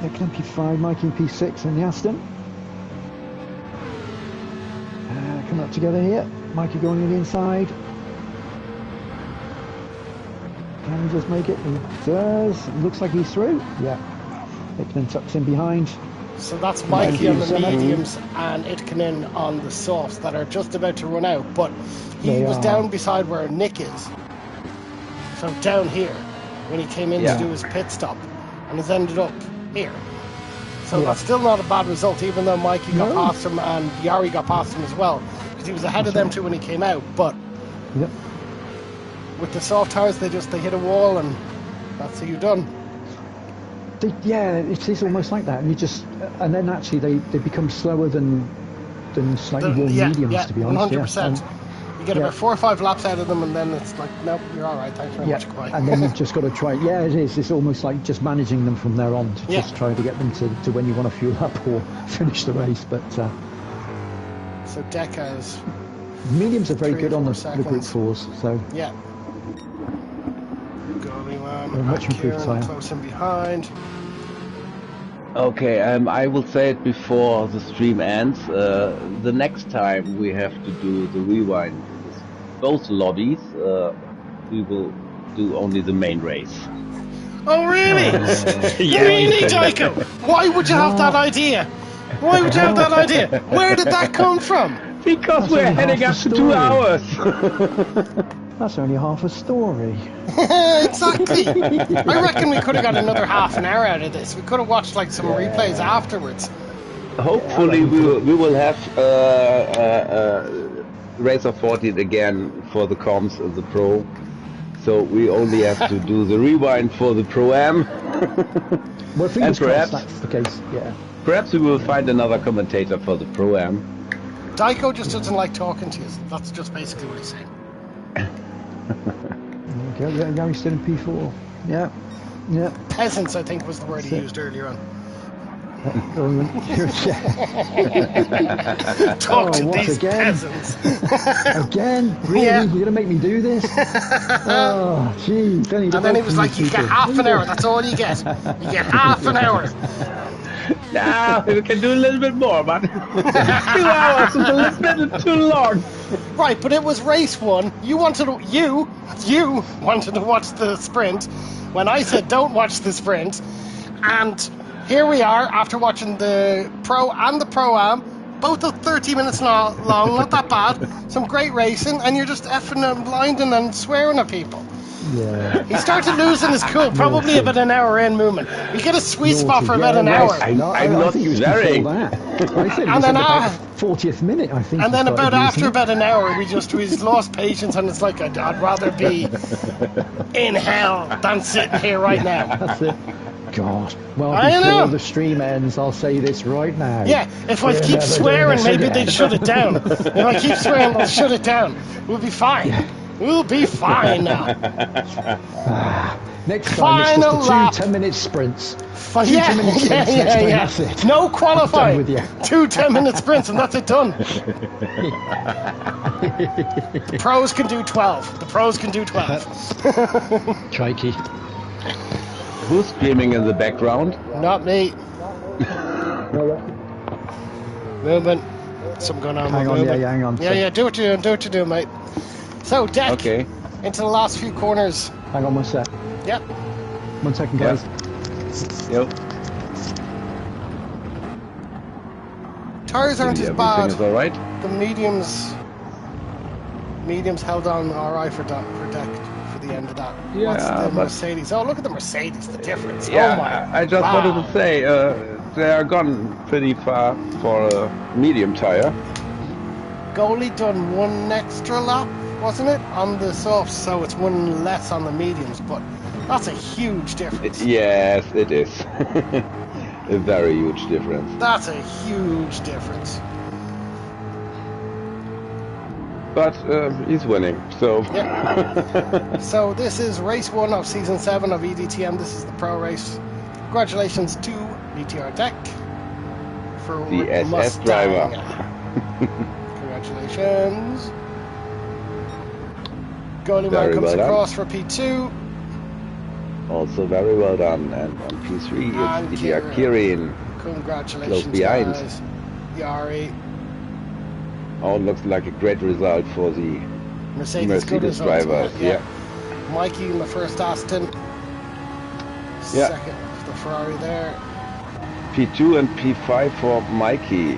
Declan P5, Mikey P6 in the Aston. Coming up together here. Mikey going on the inside. Can he just make it? He does. Looks like he's through. Yeah. Itkinen tucks in behind.
So that's Mikey on the mediums and Itkinen on the softs that are just about to run out. But he was down beside where Nick is. So down here when he came in to do his pit stop and has ended up here. So that's still not a bad result, even though Mikey got past him and Yari got past him as well. Because he was ahead of them too when he came out. But with the soft tires, they hit a wall and that's how you're done.
It's almost like that. And then actually they become slower than slightly warm mediums, to be honest.
100%. You get about 4 or 5 laps out of them, and then it's like, nope, you're all right. Thanks very much. Goodbye.
And then you've just got to try. Yeah, it is. It's almost like just managing them from there on to just try to get them to when you want to fuel up or finish the race. But
so Deca's
mediums are very good on the Group 4s. So
yeah.
Much improved tyre.
Close in behind.
Okay, I will say it before the stream ends. The next time we have to do the rewind with both lobbies, we will do only the main race.
Oh really? Really, Tycho? Why would you have that idea? Why would you have that idea? Where did that come from?
Because we're heading up to 2 hours.
That's only half a story.
Exactly. I reckon we could have got another half an hour out of this. We could have watched like some replays afterwards.
Hopefully we will have Racer 14 again for the comms and the Pro. So we only have to do the rewind for the Pro-Am.
Well, fingers crossed that's the case, yeah.
Perhaps we will find another commentator for the Pro-Am.
Dyko just doesn't like talking to you. That's just basically what he's saying.
Okay, Gary's still in P4. Yeah.
Peasants, I think, was the word he used earlier on. Talk to these peasants.
Again? Really? You're going to make me do this? Oh, jeez.
And then he was like, you get half an hour. That's all you get. You get half an hour.
Nah, we can do a little bit more, but 2 hours is a little bit too long.
Right, but it was race 1. You wanted to watch the sprint when I said don't watch the sprint. And here we are after watching the Pro and the Pro-Am, both of 30 minutes long, not that bad. Some great racing, and you're just effing and blinding and swearing at people.
Yeah.
He started losing his cool probably about an hour in movement. You get a sweet spot for about an hour.
I'm not swearing.
I said it was about 40th minute, I think.
And then after about an hour, we lost patience, and it's like I'd rather be in hell than sitting here right now.
That's it. God. Well, before the stream ends, I'll say this right now.
Yeah, if I keep swearing, maybe they'd shut it down. If I keep swearing, they'll shut it down. We'll be fine. Yeah. We'll be fine now.
Next time, it's just the 2 10-minute sprints.
10-minute sprints that's it. No qualifying. With you. 2 10-minute sprints, and that's it done. The pros can do 12. The pros can do 12.
Crikey.
Who's screaming in the background?
Not me. Movement. Something going on.
Hang on.
Yeah, do what you're doing, mate. So, Deck, into the last few corners.
Hang on one sec.
Yep.
1 second, guys.
Yep.
Tires aren't as bad.
Everything is all right.
The mediums held on all right for Deck for the end of that.
Yeah,
what's the Mercedes? Oh, look at the Mercedes, the difference.
Yeah,
oh my,
I just wanted to say, they are gone pretty far for a medium tire.
Goalie done 1 extra lap, wasn't it, on the softs, so it's 1 less on the mediums, but That's a huge difference.
Yes, it is. A very huge difference.
That's a huge difference.
But he's winning, so...
Yeah. So this is race 1 of season 7 of EDTM. This is the pro race. Congratulations to DTR Tech for
the SS
Mustang.
driver.
Congratulations. Goalie comes across for P2.
Also very well done. And on P3 it's DTR Kirin.
Congratulations,
close behind.
guys. Yari.
Oh, looks like a great result for the Mercedes drivers. Yeah.
Mikey in the first Aston.
Yeah.
Second, the Ferrari there.
P2 and P5 for Mikey.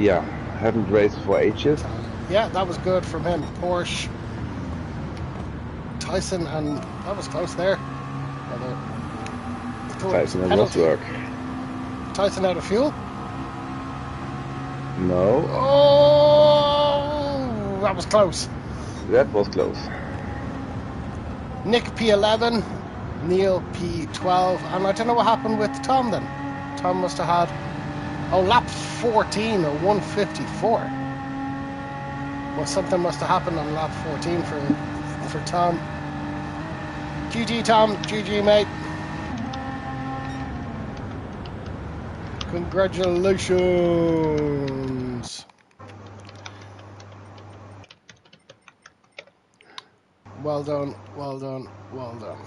Yeah, haven't raced for ages.
Yeah, that was good from him. Porsche. Tyson, and that was close there.
Tyson and Rosberg.
Tyson out of fuel?
No.
Oh, that was close.
That was close.
Nick P11, Neil P12, and I don't know what happened with Tom then. Tom must have had, lap 14 or 154. Well, something must have happened on lap 14 for Tom. GG Tom, GG mate. Congratulations. Well done, well done, well done.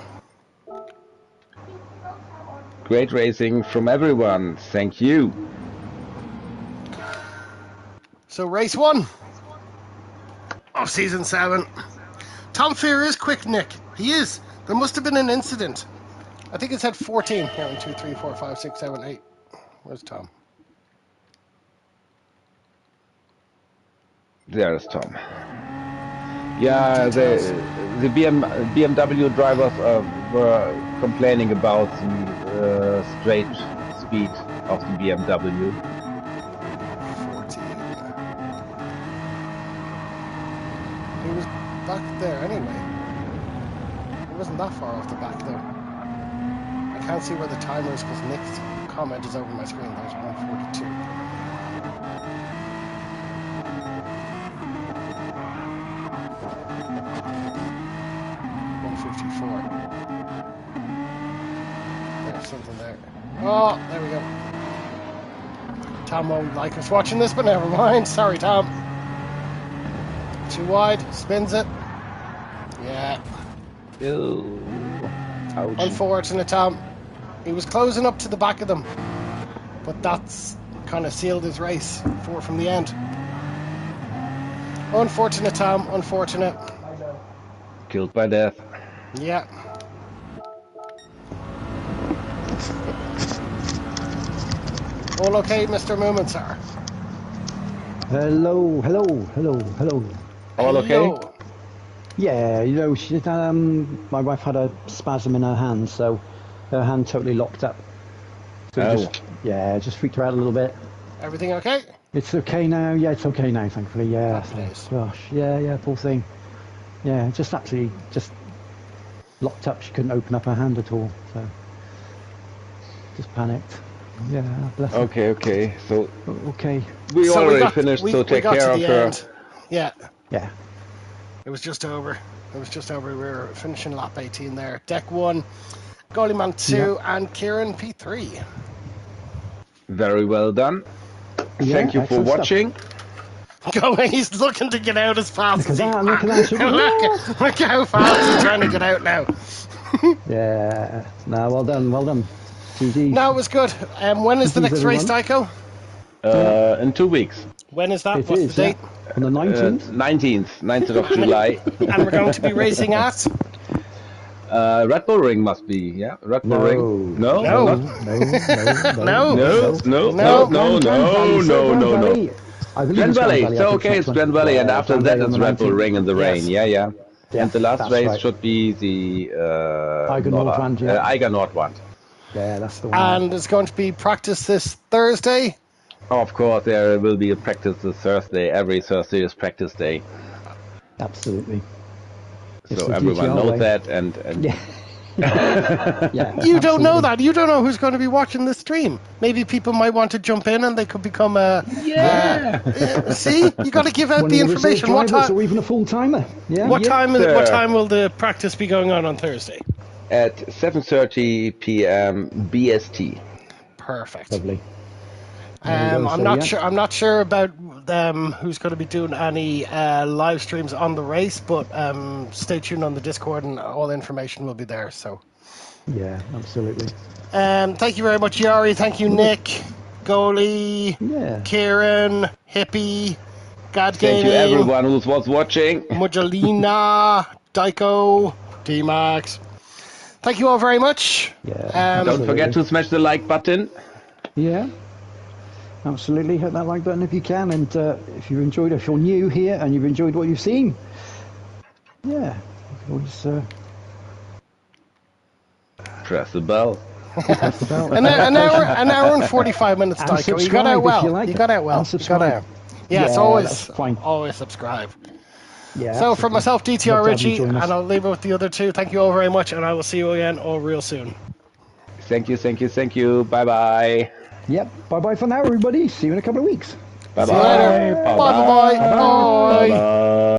Great racing from everyone. Thank you.
So race 1 of season 7. Tom Fear is quick, Nick. He is. There must have been an incident. I think it said 14. 1, 2, 3, 4, 5, 6, 7, 8. Where's Tom?
There's Tom. Yeah, the BMW drivers were complaining about the straight speed of the BMW.
14. He was back there anyway. He wasn't that far off the back though. I can't see where the timer is because Nick's comment is over my screen. There's 142. There's something there. Oh, there we go. Tom won't like us watching this, but never mind. Sorry, Tom. Too wide. Spins it. Yeah.
Ew. Ouch.
Unfortunate, Tom. He was closing up to the back of them. But that's kind of sealed his race from the end. Unfortunate, Tom. Unfortunate.
Killed by death.
Yeah. All okay, Mr. Moomin, sir?
Hello.
All okay?
Yeah, you know, she, my wife had a spasm in her hand, so her hand totally locked up. So just freaked her out a little bit.
Everything okay?
It's okay now. Yeah, it's okay now, thankfully. Yeah. Gosh, yeah, poor thing. Yeah, just actually locked up. She couldn't open up her hand at all, so just panicked. Yeah, bless her.
Okay. So
okay.
We already finished, so take care of her.
End. Yeah.
It
was just over. We were finishing lap 18 there. Deck 1, Goalie 2, and Kieran P3.
Very well done. Thank you for watching.
He's looking to get out as fast as he can.
Look
how fast he's trying to get out now.
Yeah. No, well done. GG.
No, it was good. When is the next race, Tycho?
In 2 weeks.
When is that? What's the date?
On the 19th?
19th of July.
And we're going to be racing at?
Red Bull Ring must be, yeah? Red Bull Ring. No. Glen Valley. So okay, it's Glen Valley, and after that it's Red Bull Ring in the rain. Yeah. And the last race should be the
Eiger
Nordwand.
Yeah, that's the one.
And it's going to be practice this Thursday.
Of course, there will be a practice this Thursday. Every Thursday is practice day.
Absolutely.
So everyone knows that, and
Yeah,
You don't know
absolutely.
that. You don't know who's going to be watching the stream. Maybe people might want to jump in and they could become a. See, you got to give out
One
the
of the reserve
information. What
drivers
time?
or even a full timer. Yeah.
What
Yes,
time?
sir.
What time will the practice be going on Thursday?
At 7:30 p.m. BST.
Perfect.
Lovely. There you go,
I'm
so,
not
yeah.
sure. I'm not sure about who's going to be doing any live streams on the race, but stay tuned on the Discord, and all the information will be there. So,
Yeah, absolutely.
thank you very much, Yari. Thank you, Nick, Goalie,
Yeah.
Kieran, Hippie, God
Thank you,
Gaming,
everyone who was watching.
Mujalina, Daiko, D-Max. Thank you all very much.
Yeah.
Don't forget to smash the like button.
Yeah. Absolutely. Hit that like button if you can, and if you've enjoyed, if you're new here and you've enjoyed what you've seen, yeah, you can always
Press the bell.
press the bell.
An hour and 45 minutes,
And
Daiko. You
subscribe
got out
if
well.
you like
You got
it.
out well.
And
You got
subscribe.
out. Yes,
Yeah,
always,
that's fine.
always subscribe.
Yeah.
So from
absolutely.
myself, DTR
Love to have you
Richie,
join us.
and I'll leave it with the other two. Thank you all very much, and I will see you again all real soon.
Thank you, thank you, thank you. Bye bye.
Yep. Bye bye for now, everybody. See you in a couple of weeks.
Bye
See you later.
bye.
Bye bye. Bye.
Bye bye.